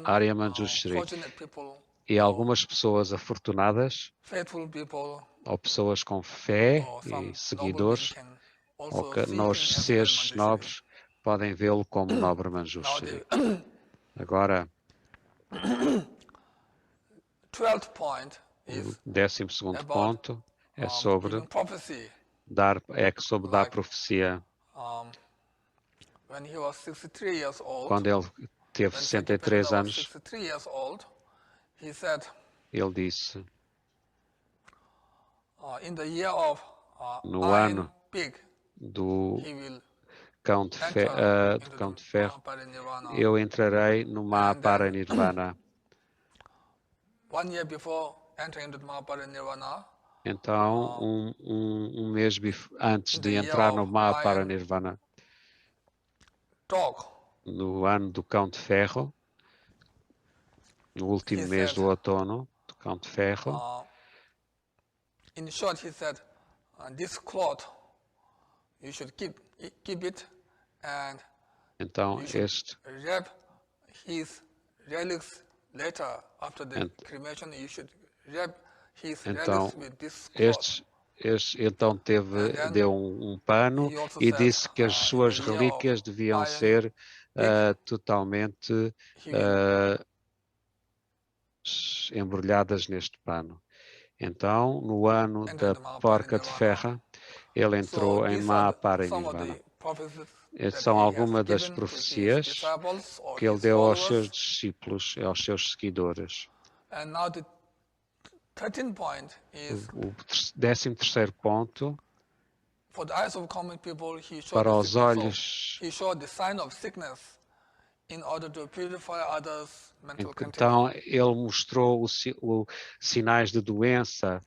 Speaker 1: Arya Manjushri.
Speaker 3: Fortunate people,
Speaker 1: E algumas pessoas afortunadas,
Speaker 3: faithful people,
Speaker 1: ou pessoas com fé
Speaker 3: or
Speaker 1: e
Speaker 3: some noble being
Speaker 1: seguidores,
Speaker 3: can
Speaker 1: ou
Speaker 3: also
Speaker 1: que
Speaker 3: see
Speaker 1: nos
Speaker 3: him as
Speaker 1: seres
Speaker 3: Manjushri.
Speaker 1: nobres podem vê-lo como nobre
Speaker 3: Now
Speaker 1: Manjushri.
Speaker 3: the
Speaker 1: Agora,
Speaker 3: 12th point
Speaker 1: o
Speaker 3: is
Speaker 1: 12º
Speaker 3: about
Speaker 1: ponto é sobre
Speaker 3: giving prophecy.
Speaker 1: dar
Speaker 3: Like,
Speaker 1: profecia.
Speaker 3: When he was 63 years old,
Speaker 1: Quando ele teve
Speaker 3: when
Speaker 1: 63
Speaker 3: Sakyapanda was
Speaker 1: anos,
Speaker 3: 63 years old, he said,
Speaker 1: ele disse,
Speaker 3: in the year of
Speaker 1: no
Speaker 3: Iron
Speaker 1: ano
Speaker 3: Pig,
Speaker 1: do
Speaker 3: he will
Speaker 1: Cão de
Speaker 3: enter
Speaker 1: Ferro,
Speaker 3: into Mahaparinirvana.
Speaker 1: eu entrarei no
Speaker 3: And then,
Speaker 1: Mahaparinirvana.
Speaker 3: 1 year before entering into Mahaparinirvana,
Speaker 1: Então, um mês antes de entrar no Mahaparinirvana,
Speaker 3: Dog,
Speaker 1: no ano do Cão de Ferro, no último
Speaker 3: he
Speaker 1: mês
Speaker 3: said,
Speaker 1: do outono do Cão de Ferro,
Speaker 3: in short, he said, this cloth, you should keep it, and
Speaker 1: então
Speaker 3: you should
Speaker 1: este,
Speaker 3: wrap his relics later, after the cremation, you should wrap his
Speaker 1: então,
Speaker 3: relics with this cloth.
Speaker 1: então deu um pano
Speaker 3: He also
Speaker 1: e
Speaker 3: said,
Speaker 1: disse que as
Speaker 3: in
Speaker 1: suas
Speaker 3: the year of
Speaker 1: relíquias deviam
Speaker 3: Iron
Speaker 1: ser
Speaker 3: Pig,
Speaker 1: totalmente
Speaker 3: he will
Speaker 1: embrulhadas neste pano. Então, no ano
Speaker 3: enter
Speaker 1: da
Speaker 3: the Mahaparinirvana.
Speaker 1: porca de ferro, ele entrou em
Speaker 3: these are some of
Speaker 1: Mahaparinirvana.
Speaker 3: the prophecies
Speaker 1: Estas
Speaker 3: that
Speaker 1: são
Speaker 3: he has
Speaker 1: algumas das
Speaker 3: given to his
Speaker 1: profecias
Speaker 3: disciples or
Speaker 1: que ele
Speaker 3: his
Speaker 1: deu aos seus
Speaker 3: followers.
Speaker 1: discípulos, aos seus seguidores.
Speaker 3: And now the 13th point is,
Speaker 1: O 13º ponto,
Speaker 3: for the eyes of common people, he showed
Speaker 1: para
Speaker 3: the
Speaker 1: os olhos,
Speaker 3: he showed the sign of sickness in order to purify others' mental
Speaker 1: então
Speaker 3: contagion.
Speaker 1: ele mostrou os sinais de doença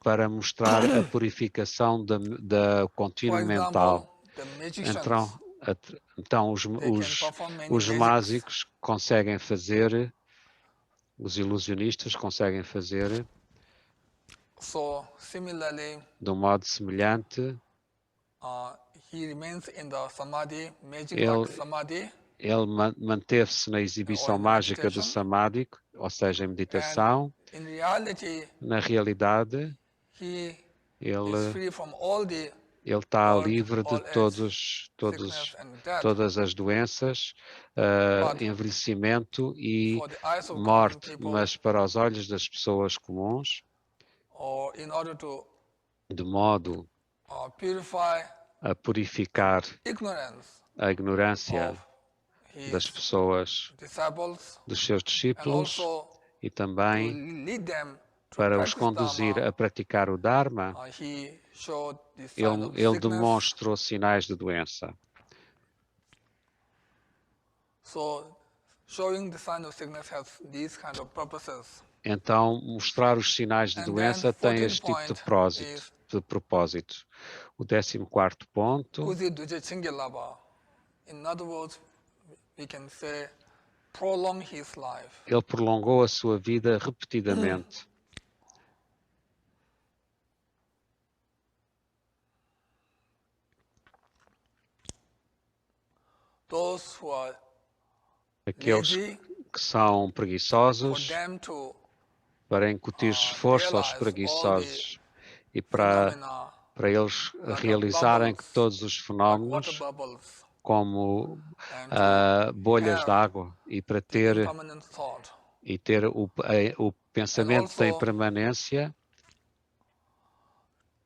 Speaker 1: para mostrar a purificação da
Speaker 3: For
Speaker 1: contínuo mental.
Speaker 3: example, the magicians,
Speaker 1: Então
Speaker 3: they can perform many
Speaker 1: os
Speaker 3: magics.
Speaker 1: mágicos conseguem fazer, os ilusionistas conseguem fazer,
Speaker 3: So similarly,
Speaker 1: de um modo semelhante,
Speaker 3: he remains in the samadhi, magic
Speaker 1: Ele-
Speaker 3: like samadhi,
Speaker 1: ele manteve-se na exibição
Speaker 3: Or in
Speaker 1: mágica do
Speaker 3: meditation.
Speaker 1: samadhi, ou seja, em meditação.
Speaker 3: in reality,
Speaker 1: Na realidade,
Speaker 3: he is
Speaker 1: ele
Speaker 3: free from all the
Speaker 1: está
Speaker 3: birth,
Speaker 1: livre de
Speaker 3: all age,
Speaker 1: todas
Speaker 3: sickness and death.
Speaker 1: todas as doenças,
Speaker 3: But
Speaker 1: envelhecimento e
Speaker 3: for the eyes of common
Speaker 1: morte,
Speaker 3: people,
Speaker 1: mas para os olhos das pessoas comuns,
Speaker 3: or in order to
Speaker 1: de modo
Speaker 3: purify
Speaker 1: a purificar
Speaker 3: ignorance
Speaker 1: a ignorância
Speaker 3: of
Speaker 1: das
Speaker 3: his
Speaker 1: pessoas,
Speaker 3: disciples,
Speaker 1: dos seus
Speaker 3: and
Speaker 1: discípulos,
Speaker 3: also
Speaker 1: e
Speaker 3: to
Speaker 1: também
Speaker 3: lead them to
Speaker 1: para os
Speaker 3: practice
Speaker 1: conduzir
Speaker 3: Dharma,
Speaker 1: a praticar o Dharma.
Speaker 3: he showed the sign of
Speaker 1: Ele
Speaker 3: sickness.
Speaker 1: demonstrou sinais de doença.
Speaker 3: So showing the sign of sickness has these kind of purposes.
Speaker 1: Então, mostrar os sinais de
Speaker 3: And
Speaker 1: doença
Speaker 3: then,
Speaker 1: tem este tipo
Speaker 3: 14th
Speaker 1: de propósito. O 14º ponto,
Speaker 3: Kuzi Duje Chingelaba. In other words, we can say prolong his life.
Speaker 1: ele prolongou a sua vida repetidamente.
Speaker 3: Those who are
Speaker 1: Aqueles
Speaker 3: lazy,
Speaker 1: que são
Speaker 3: for
Speaker 1: preguiçosos,
Speaker 3: them to
Speaker 1: para incutir esforço aos
Speaker 3: realize
Speaker 1: preguiçosos e para
Speaker 3: phenomena
Speaker 1: eles
Speaker 3: like
Speaker 1: realizarem que
Speaker 3: bubbles,
Speaker 1: todos os
Speaker 3: like
Speaker 1: fenómenos,
Speaker 3: water bubbles,
Speaker 1: como
Speaker 3: and to
Speaker 1: bolhas
Speaker 3: have
Speaker 1: de água, e para
Speaker 3: the
Speaker 1: ter
Speaker 3: impermanent thought,
Speaker 1: o pensamento da
Speaker 3: also
Speaker 1: impermanência,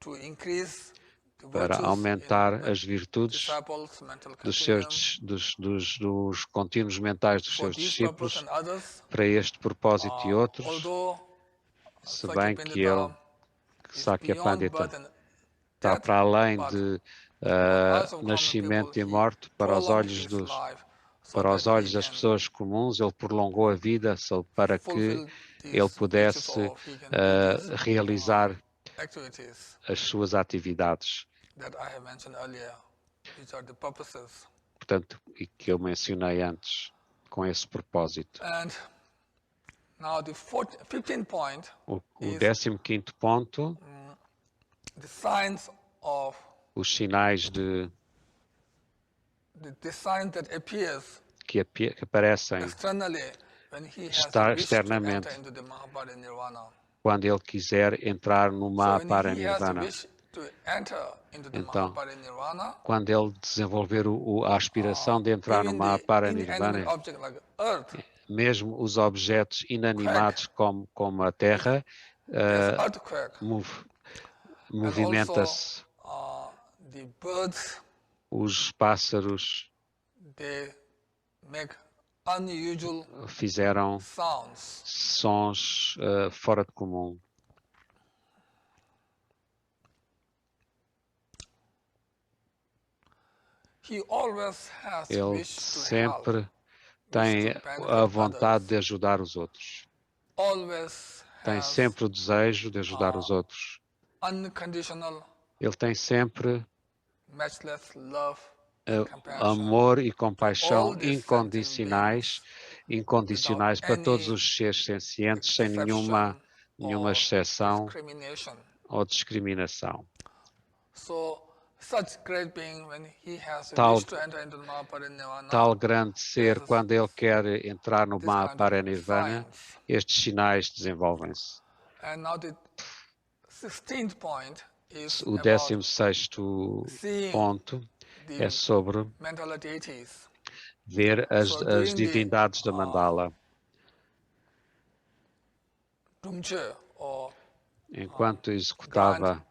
Speaker 3: to increase the
Speaker 1: para
Speaker 3: virtues
Speaker 1: aumentar
Speaker 3: in
Speaker 1: as virtudes
Speaker 3: disciples' mental
Speaker 1: dos
Speaker 3: contagion.
Speaker 1: dos contínuos mentais dos
Speaker 3: For
Speaker 1: seus
Speaker 3: this purpose
Speaker 1: discípulos,
Speaker 3: and others,
Speaker 1: para este propósito e outros,
Speaker 3: although
Speaker 1: se bem que ele,
Speaker 3: Sakyapandita is
Speaker 1: Sakya
Speaker 3: beyond
Speaker 1: Pandita,
Speaker 3: birth and
Speaker 1: está
Speaker 3: death,
Speaker 1: para além
Speaker 3: but
Speaker 1: de nascimento e morte para os olhos das pessoas comuns. Ele prolongou a vida para que ele pudesse realizar as suas atividades. Portanto, e que eu mencionei antes, com esse propósito. O 15º ponto, os sinais que aparecem externamente quando ele quiser entrar no Mahaparinirvana. Então, quando ele desenvolver a aspiração de entrar no Mahaparinirvana, mesmo os objetos inanimados como a Terra, movimenta-se. Os pássaros fizeram sons fora de comum. Ele sempre tem a vontade de ajudar os outros. Tem sempre o desejo de ajudar os outros. Ele tem sempre amor e compaixão incondicionais para todos os seres sencientes, sem nenhuma exceção ou discriminação. Tal grande ser, quando ele quer entrar no Mahaparinirvana, estes sinais desenvolvem-se. O 16º ponto é sobre ver as divindades da mandala. Enquanto executava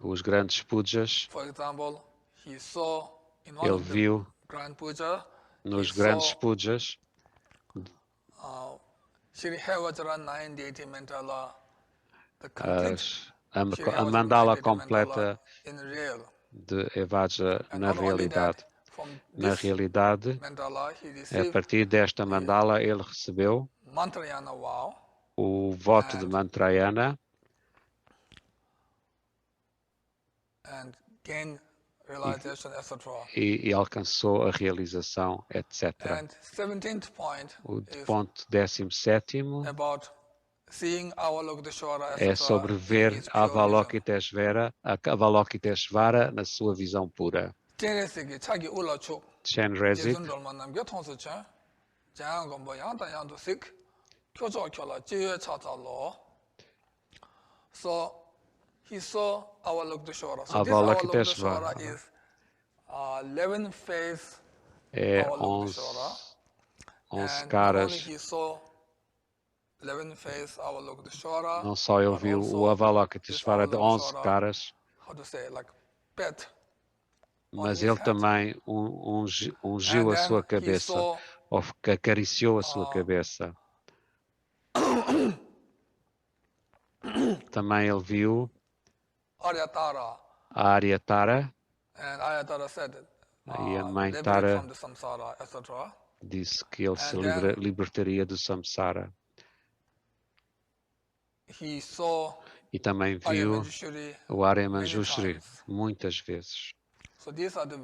Speaker 1: os grandes pujas, ele viu nos grandes pujas a mandala completa de Evaja na realidade. Na realidade, a partir desta mandala, ele recebeu o voto de Mantrayana e alcançou a realização, etc. O ponto 17º é sobre ver Avalokiteshvara na sua visão pura. Chenrezig
Speaker 3: he saw Avalokiteshvara. So
Speaker 1: Avalokiteshvara
Speaker 3: this Avalokiteshvara is 11 face
Speaker 1: é
Speaker 3: Avalokiteshvara.
Speaker 1: 11
Speaker 3: And
Speaker 1: caras.
Speaker 3: not only he saw 11 face Avalokiteshvara,
Speaker 1: Não só ele
Speaker 3: but
Speaker 1: viu
Speaker 3: also
Speaker 1: o Avalokiteshvara de 11
Speaker 3: Avalokiteshvara,
Speaker 1: caras,
Speaker 3: how to say, like pet on
Speaker 1: mas
Speaker 3: his
Speaker 1: ele
Speaker 3: head.
Speaker 1: também ungiu
Speaker 3: And
Speaker 1: a sua
Speaker 3: then he
Speaker 1: cabeça,
Speaker 3: saw
Speaker 1: ou acariciou a sua cabeça. Também ele viu
Speaker 3: Aryatara.
Speaker 1: a Aryatara,
Speaker 3: And Aryatara said,
Speaker 1: e a mãe
Speaker 3: liberate
Speaker 1: Tara
Speaker 3: from the samsara, etc.
Speaker 1: disse que ele se
Speaker 3: And then
Speaker 1: libertaria do samsara.
Speaker 3: He saw
Speaker 1: E também viu
Speaker 3: Aryamanjushri
Speaker 1: o Aryamanjushri
Speaker 3: many times.
Speaker 1: muitas vezes.
Speaker 3: So these are the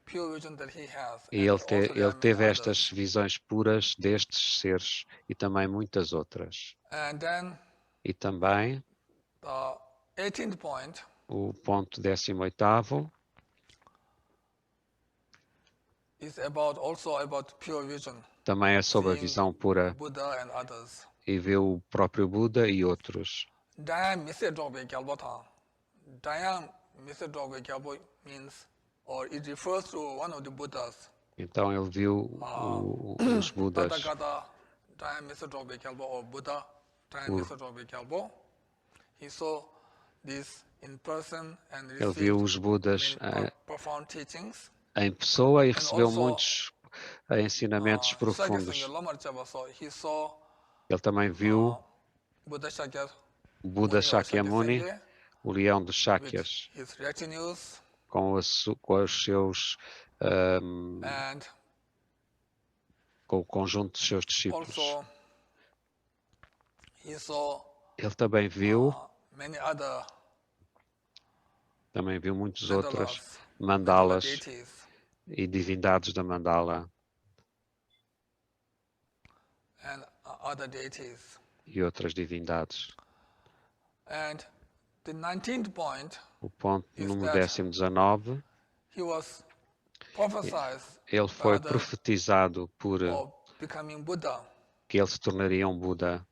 Speaker 3: pure vision that he has.
Speaker 1: E
Speaker 3: And
Speaker 1: ele
Speaker 3: also there are many
Speaker 1: teve
Speaker 3: others.
Speaker 1: estas visões puras destes seres e também muitas outras.
Speaker 3: And then
Speaker 1: E também
Speaker 3: the 18th point
Speaker 1: o ponto 18º
Speaker 3: is also about pure vision.
Speaker 1: também é sobre a
Speaker 3: Seeing
Speaker 1: visão pura
Speaker 3: Buddha and others.
Speaker 1: e vê o próprio Buda e outros.
Speaker 3: Dayang Misedogbe Gyalbota. Dayang Misedogbe Gyalbo means, or it refers to one of the Buddhas.
Speaker 1: Então ele viu os Budas,
Speaker 3: Tathagata Dayang Misedogbe Gyalbo, or Buddha Dayang Misedogbe Gyalbo. He saw this in person and
Speaker 1: ele viu os
Speaker 3: received
Speaker 1: Budas
Speaker 3: many profound teachings.
Speaker 1: em pessoa e recebeu
Speaker 3: also,
Speaker 1: muitos ensinamentos profundos.
Speaker 3: He saw
Speaker 1: Ele também viu
Speaker 3: Buddha Shakyamuni,
Speaker 1: Buda Shakyamuni o leão dos
Speaker 3: with
Speaker 1: Shakyas,
Speaker 3: his retinues,
Speaker 1: com os seus,
Speaker 3: and
Speaker 1: com o conjunto dos seus discípulos.
Speaker 3: also he saw
Speaker 1: Ele também viu
Speaker 3: many other
Speaker 1: muitas outras
Speaker 3: mandala
Speaker 1: mandalas
Speaker 3: deities
Speaker 1: e divindades da mandala
Speaker 3: and other deities.
Speaker 1: e outras divindades.
Speaker 3: And the 19th point,
Speaker 1: O ponto
Speaker 3: is
Speaker 1: número
Speaker 3: that
Speaker 1: 19,
Speaker 3: he was prophesied
Speaker 1: ele
Speaker 3: by
Speaker 1: foi
Speaker 3: others
Speaker 1: profetizado por
Speaker 3: of becoming Buddha.
Speaker 1: que ele se tornaria um Buda.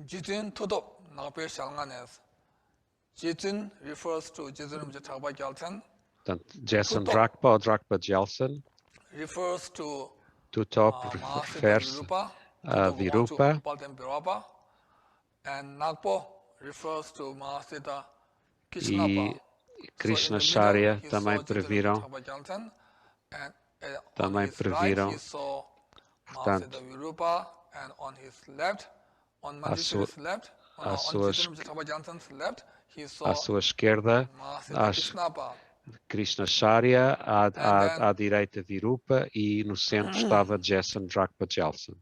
Speaker 3: Jitun Tudop Nagpe Shalnganes. Jitun refers to Jitun Chagpa Gyaltsen,
Speaker 1: Portanto, Jetsun
Speaker 3: Tutop.
Speaker 1: Drakpa ou Drakpa Gyaltsen,
Speaker 3: refers to
Speaker 1: Tutop
Speaker 3: Mahasiddha
Speaker 1: refere-se
Speaker 3: Virupa,
Speaker 1: a
Speaker 3: Tutop
Speaker 1: Virupa
Speaker 3: Wangchu Palten Birapa, and Nagpo refers to Mahasiddha Kishnapa.
Speaker 1: e Krishnacharya também previram, também previram,
Speaker 3: He saw
Speaker 1: portanto,
Speaker 3: Mahasiddha Virupa, and on his left, on
Speaker 1: à
Speaker 3: Manjushri's left,
Speaker 1: à
Speaker 3: on
Speaker 1: sua
Speaker 3: Jitendra Jansen's left, he
Speaker 1: à
Speaker 3: saw
Speaker 1: sua esquerda,
Speaker 3: Mahasiddha
Speaker 1: acho
Speaker 3: Kishnapa.
Speaker 1: Krishnacharya,
Speaker 3: then-
Speaker 1: à direita Virupa e no centro estava Jetsun Drakpa Gyaltsen,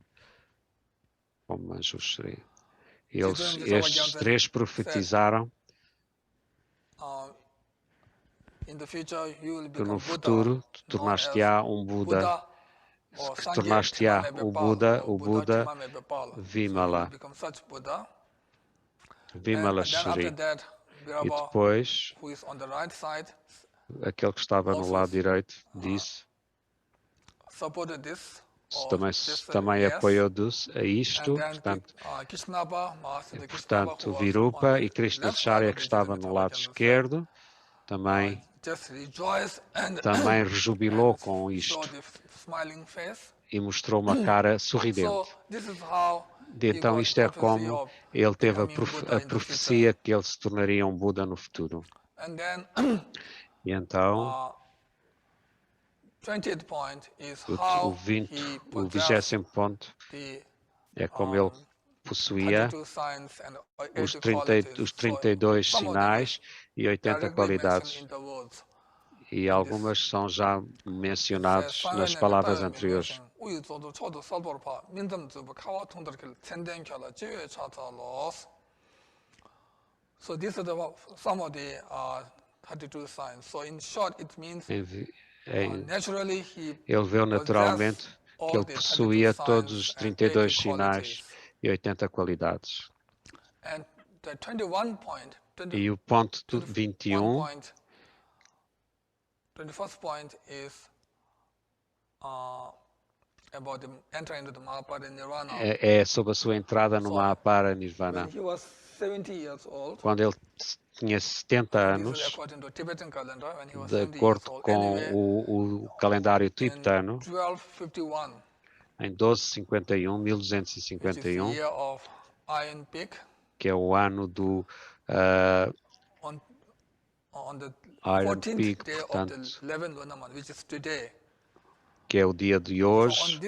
Speaker 1: como Manjushri. Estes três profetizaram
Speaker 3: In the future, you will
Speaker 1: que no
Speaker 3: become
Speaker 1: futuro
Speaker 3: Buddha,
Speaker 1: tornar-te-á um Buda, que tornar-te-á o Buda Vimala, Vimala Shri. E depois,
Speaker 3: who is on the right side,
Speaker 1: aquele que estava no lado direito disse,
Speaker 3: supported this.
Speaker 1: também apoiou a isto, portanto, Virupa e Krishnacharya, que estava no lado esquerdo, também rejubilou com isto e mostrou uma cara sorridente. Então isto é como ele teve a profecia que ele se tornaria um Buda no futuro. E então, o 20º ponto é como ele possuía os 32 sinais e 80 qualidades. E algumas são já mencionados nas palavras anteriores.
Speaker 3: So these are some of the 32 signs. So in short, it means naturally
Speaker 1: ele viu naturalmente que ele possuía todos os 32 sinais e 80 qualidades.
Speaker 3: And the 21 point,
Speaker 1: e o ponto 21,
Speaker 3: 21st point is about the entering into the Mahaparinirvana.
Speaker 1: é sobre a sua entrada no Mahaparinirvana.
Speaker 3: When he was 70 years old,
Speaker 1: quando ele tinha 70 anos, de acordo com o calendário tibetano, em 1251, que é o ano do Iron Peak, portanto, que é o dia de hoje,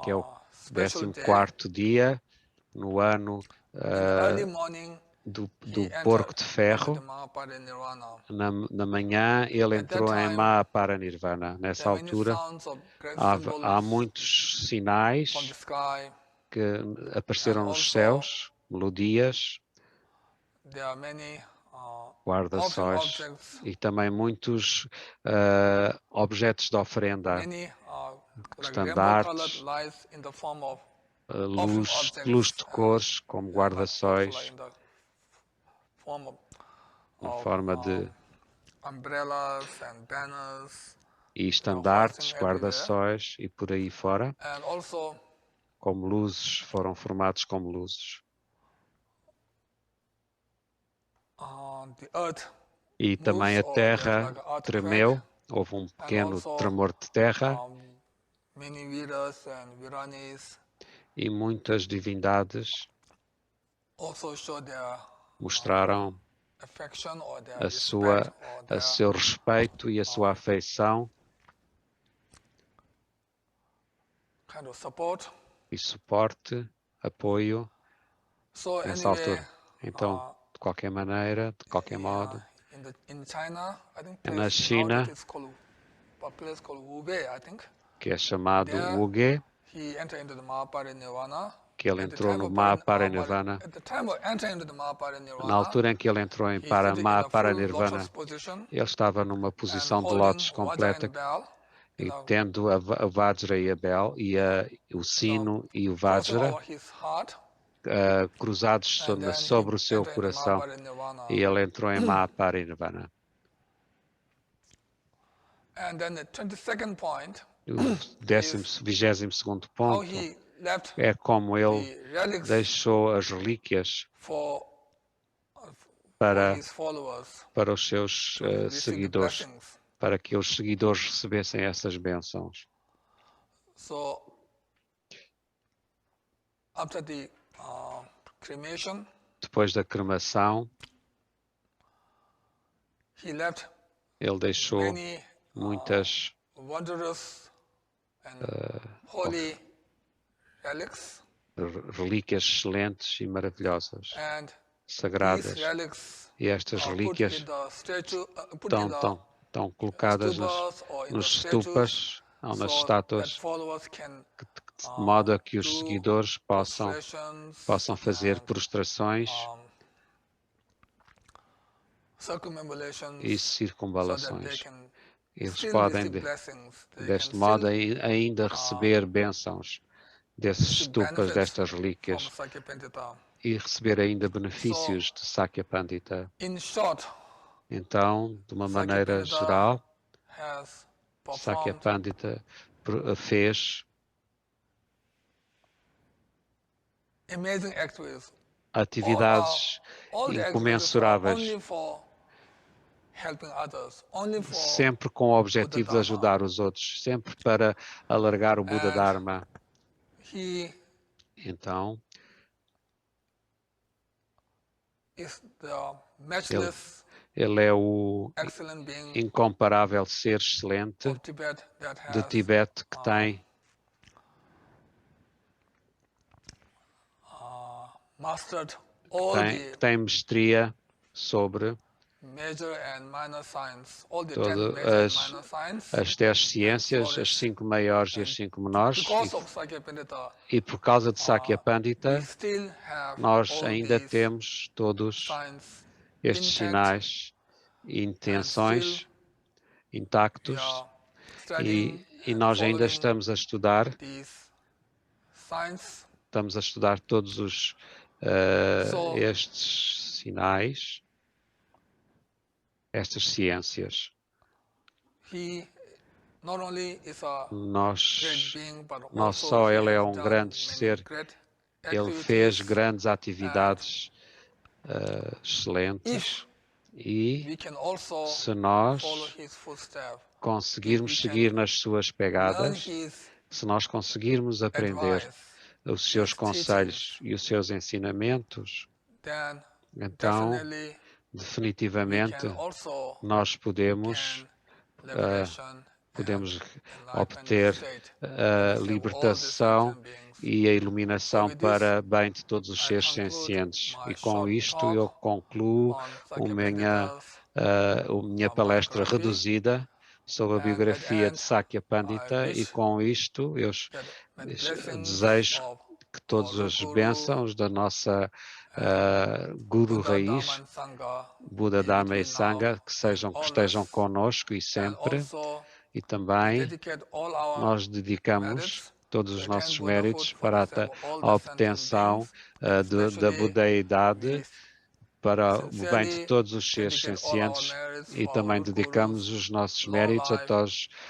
Speaker 1: que é o 14º dia no ano do porco de ferro. Na manhã ele entrou em Mahaparinirvana. Nessa altura há muitos sinais que apareceram nos céus, melodias, guarda-sóis e também muitos objetos de ofrenda, estandartes, luz de cores como guarda-sóis, na forma de e estandartes, guarda-sóis e por aí fora, como luzes, foram formados como luzes. E também a terra tremeu, houve um pequeno tremor de terra e muitas divindades mostraram a seu respeito e a sua afeição e suporte, apoio nessa altura. Então, de qualquer maneira, de qualquer modo.
Speaker 3: In China, I think
Speaker 1: Na
Speaker 3: place
Speaker 1: China,
Speaker 3: nowadays it's called a place called Wubei, I think.
Speaker 1: que é chamado
Speaker 3: There,
Speaker 1: Wuge,
Speaker 3: he entered into the Mahaparinirvana.
Speaker 1: que ele
Speaker 3: At the
Speaker 1: entrou
Speaker 3: time
Speaker 1: no
Speaker 3: of
Speaker 1: Mahaparinirvana.
Speaker 3: At the time of entering into the
Speaker 1: Na
Speaker 3: Mahaparinirvana,
Speaker 1: altura em que ele entrou em
Speaker 3: he sitting in a full
Speaker 1: Mahaparinirvana,
Speaker 3: lotus position
Speaker 1: ele estava numa
Speaker 3: and
Speaker 1: posição de
Speaker 3: holding
Speaker 1: lótus
Speaker 3: Vajra
Speaker 1: completa,
Speaker 3: and bell,
Speaker 1: e tendo a Vajra e a Bel, e o sino e o
Speaker 3: crossing
Speaker 1: Vajra
Speaker 3: over his heart,
Speaker 1: cruzados
Speaker 3: and then he
Speaker 1: sobre o seu
Speaker 3: entered into
Speaker 1: coração,
Speaker 3: Mahaparinirvana.
Speaker 1: e ele entrou em Mahaparinirvana.
Speaker 3: And then the 22nd point
Speaker 1: O
Speaker 3: is
Speaker 1: 22º
Speaker 3: how
Speaker 1: ponto
Speaker 3: he left
Speaker 1: é como ele
Speaker 3: the relics
Speaker 1: deixou as relíquias
Speaker 3: for
Speaker 1: para
Speaker 3: his followers
Speaker 1: os seus
Speaker 3: to receive the
Speaker 1: seguidores,
Speaker 3: blessings.
Speaker 1: para que os seguidores recebessem essas bênçãos.
Speaker 3: So after the cremation,
Speaker 1: Depois da cremação,
Speaker 3: he left
Speaker 1: ele deixou
Speaker 3: many
Speaker 1: muitas
Speaker 3: wondrous and holy relics,
Speaker 1: relíquias excelentes e maravilhosas,
Speaker 3: and
Speaker 1: sagradas.
Speaker 3: these relics
Speaker 1: E estas
Speaker 3: are put
Speaker 1: relíquias
Speaker 3: in the statue, put in
Speaker 1: estão colocadas
Speaker 3: stupas or in the
Speaker 1: nos
Speaker 3: statues,
Speaker 1: stupas ou nas
Speaker 3: so that
Speaker 1: estátuas,
Speaker 3: followers can
Speaker 1: de modo a que os
Speaker 3: do
Speaker 1: seguidores possam
Speaker 3: prostrations
Speaker 1: fazer
Speaker 3: and,
Speaker 1: prostrações
Speaker 3: circumambulations,
Speaker 1: e
Speaker 3: so that they
Speaker 1: circunvalações.
Speaker 3: can
Speaker 1: Eles
Speaker 3: still
Speaker 1: podem,
Speaker 3: receive blessings. They
Speaker 1: deste
Speaker 3: can
Speaker 1: modo,
Speaker 3: still
Speaker 1: ainda receber bênçãos desses
Speaker 3: receive
Speaker 1: stupas,
Speaker 3: benefits
Speaker 1: destas
Speaker 3: from
Speaker 1: relíquias,
Speaker 3: Sakyapantita.
Speaker 1: e receber ainda benefícios de Sakyapandita.
Speaker 3: In short,
Speaker 1: Então, de uma maneira
Speaker 3: Sakyapandita
Speaker 1: geral,
Speaker 3: has performed
Speaker 1: Sakyapandita fez
Speaker 3: amazing activities.
Speaker 1: atividades
Speaker 3: All the activities are
Speaker 1: incomensuráveis,
Speaker 3: only for helping others, only for
Speaker 1: sempre com o objetivo de
Speaker 3: Buddha
Speaker 1: ajudar os outros, sempre para alargar o Buda
Speaker 3: And
Speaker 1: Dharma.
Speaker 3: he
Speaker 1: Então,
Speaker 3: is the matchless,
Speaker 1: ele é o
Speaker 3: excellent being
Speaker 1: incomparável ser excelente
Speaker 3: of Tibet that
Speaker 1: de
Speaker 3: has
Speaker 1: Tibete que tem
Speaker 3: mastered all
Speaker 1: que
Speaker 3: the
Speaker 1: tem mestria sobre
Speaker 3: major and minor science, all the 10
Speaker 1: todas
Speaker 3: major and minor science.
Speaker 1: as 10 ciências, as
Speaker 3: flourish.
Speaker 1: 5 maiores e as 5 menores,
Speaker 3: Because of Sakyapandita,
Speaker 1: e por causa de
Speaker 3: we
Speaker 1: Sakyapandita,
Speaker 3: still have
Speaker 1: nós
Speaker 3: all
Speaker 1: ainda
Speaker 3: these
Speaker 1: temos todos
Speaker 3: signs
Speaker 1: estes
Speaker 3: intact,
Speaker 1: sinais e intenções
Speaker 3: still
Speaker 1: intactos,
Speaker 3: we are studying
Speaker 1: e
Speaker 3: and
Speaker 1: nós ainda
Speaker 3: following
Speaker 1: estamos a estudar,
Speaker 3: these signs.
Speaker 1: estamos a estudar todos
Speaker 3: So,
Speaker 1: estes sinais, estas ciências.
Speaker 3: he not only is a
Speaker 1: Nós,
Speaker 3: great being, but
Speaker 1: não
Speaker 3: also
Speaker 1: só
Speaker 3: he
Speaker 1: ele é
Speaker 3: has
Speaker 1: um
Speaker 3: done
Speaker 1: grande
Speaker 3: many
Speaker 1: ser,
Speaker 3: great
Speaker 1: ele fez
Speaker 3: activities.
Speaker 1: grandes atividades excelentes,
Speaker 3: If
Speaker 1: e
Speaker 3: we can also
Speaker 1: se nós
Speaker 3: follow his footsteps,
Speaker 1: conseguirmos
Speaker 3: if we
Speaker 1: seguir
Speaker 3: can
Speaker 1: nas suas
Speaker 3: learn
Speaker 1: pegadas,
Speaker 3: his
Speaker 1: se nós conseguirmos aprender
Speaker 3: advice,
Speaker 1: os seus
Speaker 3: his
Speaker 1: conselhos
Speaker 3: teachings,
Speaker 1: e os seus ensinamentos,
Speaker 3: then
Speaker 1: então,
Speaker 3: definitely we
Speaker 1: definitivamente,
Speaker 3: can also
Speaker 1: nós podemos
Speaker 3: gain liberation
Speaker 1: podemos
Speaker 3: and
Speaker 1: obter
Speaker 3: enlightenment state
Speaker 1: a
Speaker 3: for all the
Speaker 1: libertação
Speaker 3: sentient beings.
Speaker 1: e a iluminação
Speaker 3: So with
Speaker 1: para bem de todos os
Speaker 3: I
Speaker 1: seres
Speaker 3: conclude
Speaker 1: sencientes.
Speaker 3: my
Speaker 1: E com
Speaker 3: short
Speaker 1: isto
Speaker 3: talk
Speaker 1: eu concluo
Speaker 3: on
Speaker 1: a minha palestra
Speaker 3: biography.
Speaker 1: reduzida sobre a
Speaker 3: And
Speaker 1: biografia
Speaker 3: at
Speaker 1: de
Speaker 3: the
Speaker 1: Sakya
Speaker 3: I
Speaker 1: Pandita, e
Speaker 3: wish
Speaker 1: com isto eu
Speaker 3: that the blessings
Speaker 1: desejo
Speaker 3: of
Speaker 1: que todas
Speaker 3: our
Speaker 1: as
Speaker 3: Guru
Speaker 1: bênçãos da nossa Guru
Speaker 3: Buddha, Dharma
Speaker 1: Raiz,
Speaker 3: and Sangha
Speaker 1: Buda,
Speaker 3: be
Speaker 1: Dharma e
Speaker 3: with you now
Speaker 1: Sangha, que
Speaker 3: and
Speaker 1: estejam
Speaker 3: always.
Speaker 1: conosco e
Speaker 3: And
Speaker 1: sempre,
Speaker 3: also
Speaker 1: e
Speaker 3: we
Speaker 1: também
Speaker 3: dedicate all our
Speaker 1: nós dedicamos
Speaker 3: merits
Speaker 1: todos
Speaker 3: to
Speaker 1: os
Speaker 3: attain
Speaker 1: nossos
Speaker 3: Buddhahood
Speaker 1: méritos
Speaker 3: for
Speaker 1: para
Speaker 3: the sake of all
Speaker 1: a
Speaker 3: the sentient
Speaker 1: obtenção
Speaker 3: beings.
Speaker 1: da
Speaker 3: Especially
Speaker 1: budeidade,
Speaker 3: we
Speaker 1: para o bem de
Speaker 3: sincerely
Speaker 1: todos os seres
Speaker 3: dedicate all our
Speaker 1: sencientes,
Speaker 3: merits
Speaker 1: e
Speaker 3: for our
Speaker 1: também
Speaker 3: root
Speaker 1: dedicamos
Speaker 3: gurus,
Speaker 1: os nossos
Speaker 3: long
Speaker 1: méritos
Speaker 3: life,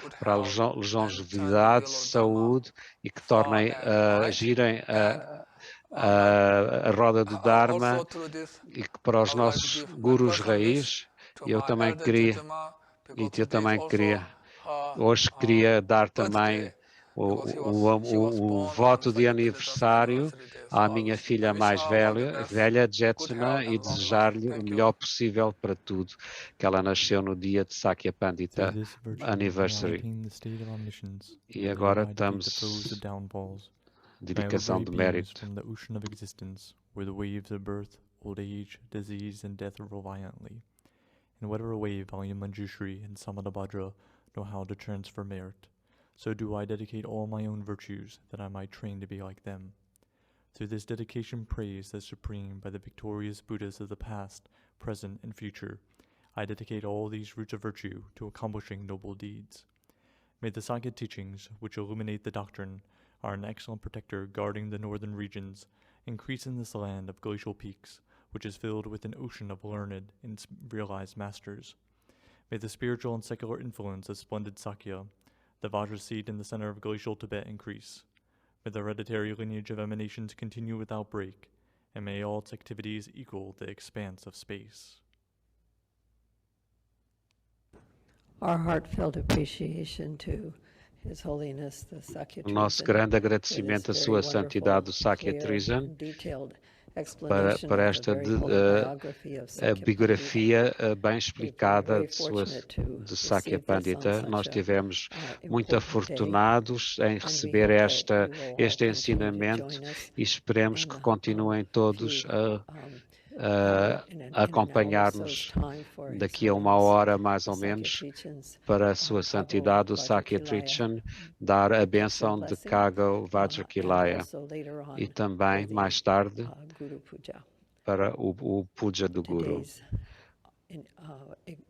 Speaker 3: good
Speaker 1: para a
Speaker 3: health, and
Speaker 1: longevidade,
Speaker 3: eternal Dharma
Speaker 1: saúde, e que
Speaker 3: far
Speaker 1: tornem
Speaker 3: and wide.
Speaker 1: girem
Speaker 3: And
Speaker 1: a roda do Dharma,
Speaker 3: also through this,
Speaker 1: e que para
Speaker 3: I
Speaker 1: os
Speaker 3: would like to
Speaker 1: nossos
Speaker 3: give my
Speaker 1: gurus
Speaker 3: personal wish
Speaker 1: raiz,
Speaker 3: to
Speaker 1: eu
Speaker 3: my
Speaker 1: também
Speaker 3: elder
Speaker 1: queria,
Speaker 3: Jitama,
Speaker 1: e
Speaker 3: because
Speaker 1: eu
Speaker 3: today is
Speaker 1: também
Speaker 3: also
Speaker 1: queria,
Speaker 3: her
Speaker 1: hoje queria dar também
Speaker 3: birthday, because she was
Speaker 1: o
Speaker 3: born
Speaker 1: voto
Speaker 3: on
Speaker 1: de
Speaker 3: Sakyapandita's
Speaker 1: aniversário
Speaker 3: anniversary day. So
Speaker 1: à
Speaker 3: I
Speaker 1: minha
Speaker 3: wish
Speaker 1: filha mais
Speaker 3: her all the best,
Speaker 1: velha,
Speaker 3: good
Speaker 1: Jetsuna,
Speaker 3: health,
Speaker 1: e
Speaker 3: and long life.
Speaker 1: desejar-lhe o
Speaker 3: Thank you.
Speaker 1: melhor possível para tudo, que ela nasceu no dia de Sakya
Speaker 2: Through
Speaker 1: Pandita
Speaker 2: this virtue, we
Speaker 1: Anniversary.
Speaker 2: attain the state of omniscience.
Speaker 1: E
Speaker 2: May
Speaker 1: agora
Speaker 2: I defeat the foes
Speaker 1: estamos
Speaker 2: of downfalls. May I
Speaker 1: dedicação
Speaker 2: liberate
Speaker 1: de
Speaker 2: beings
Speaker 1: mérito.
Speaker 2: from the ocean of existence, where the waves of birth, old age, disease, and death rule violently. In whatever way Valiant Manjushri and Samadabhadra know how to transfer merit, so do I dedicate all my own virtues that I might train to be like them. Through this dedication praised as supreme by the victorious Buddhas of the past, present, and future, I dedicate all these roots of virtue to accomplishing noble deeds. May the Sakya teachings, which illuminate the doctrine, are an excellent protector guarding the northern regions, increase in this land of glacial peaks, which is filled with an ocean of learned and realized masters. May the spiritual and secular influence of splendid Sakya, the Vajra seed in the center of glacial Tibet, increase. May the hereditary lineage of emanations continue without break, and may all its activities equal the expanse of space.
Speaker 4: Our heartfelt appreciation to His Holiness the Sakya
Speaker 1: O nosso
Speaker 4: Trizin
Speaker 1: grande
Speaker 4: for
Speaker 1: agradecimento à
Speaker 4: this
Speaker 1: Sua
Speaker 4: very
Speaker 1: Santidade o
Speaker 4: wonderful,
Speaker 1: Sakya
Speaker 4: clear,
Speaker 1: Trizin
Speaker 4: and detailed
Speaker 1: para
Speaker 4: explanation of the
Speaker 1: esta
Speaker 4: very holy biography of Sakya Pandita.
Speaker 1: biografia bem
Speaker 4: We've been
Speaker 1: explicada
Speaker 4: very
Speaker 1: de
Speaker 4: fortunate to
Speaker 1: Sakya
Speaker 4: receive this on
Speaker 1: Pandita. Nós
Speaker 4: such a
Speaker 1: tivemos muito
Speaker 4: important day,
Speaker 1: afortunados em
Speaker 4: and we
Speaker 1: receber
Speaker 4: hope that you will all
Speaker 1: este
Speaker 4: continue to
Speaker 1: ensinamento
Speaker 4: join us
Speaker 1: e esperemos que
Speaker 4: in
Speaker 1: continuem todos a
Speaker 4: in an hour or so's
Speaker 1: acompanhar-nos
Speaker 4: time for His
Speaker 1: daqui a uma
Speaker 4: Holiness
Speaker 1: hora, mais
Speaker 4: the
Speaker 1: ou
Speaker 4: Sakya
Speaker 1: menos,
Speaker 4: Trijin's
Speaker 1: para a Sua Santidade o Sakya
Speaker 4: Vajrakilaya
Speaker 1: Trizin dar a
Speaker 4: blessing,
Speaker 1: bênção de Kago
Speaker 4: and
Speaker 1: Vajrakilaya
Speaker 4: also later on
Speaker 1: e também,
Speaker 4: for
Speaker 1: mais
Speaker 4: the
Speaker 1: tarde,
Speaker 4: Guru Puja.
Speaker 1: para o Puja do Guru.
Speaker 4: Today's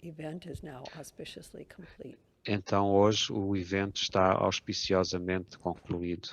Speaker 4: event is now auspiciously complete.
Speaker 1: Então, hoje, o evento está auspiciosamente concluído.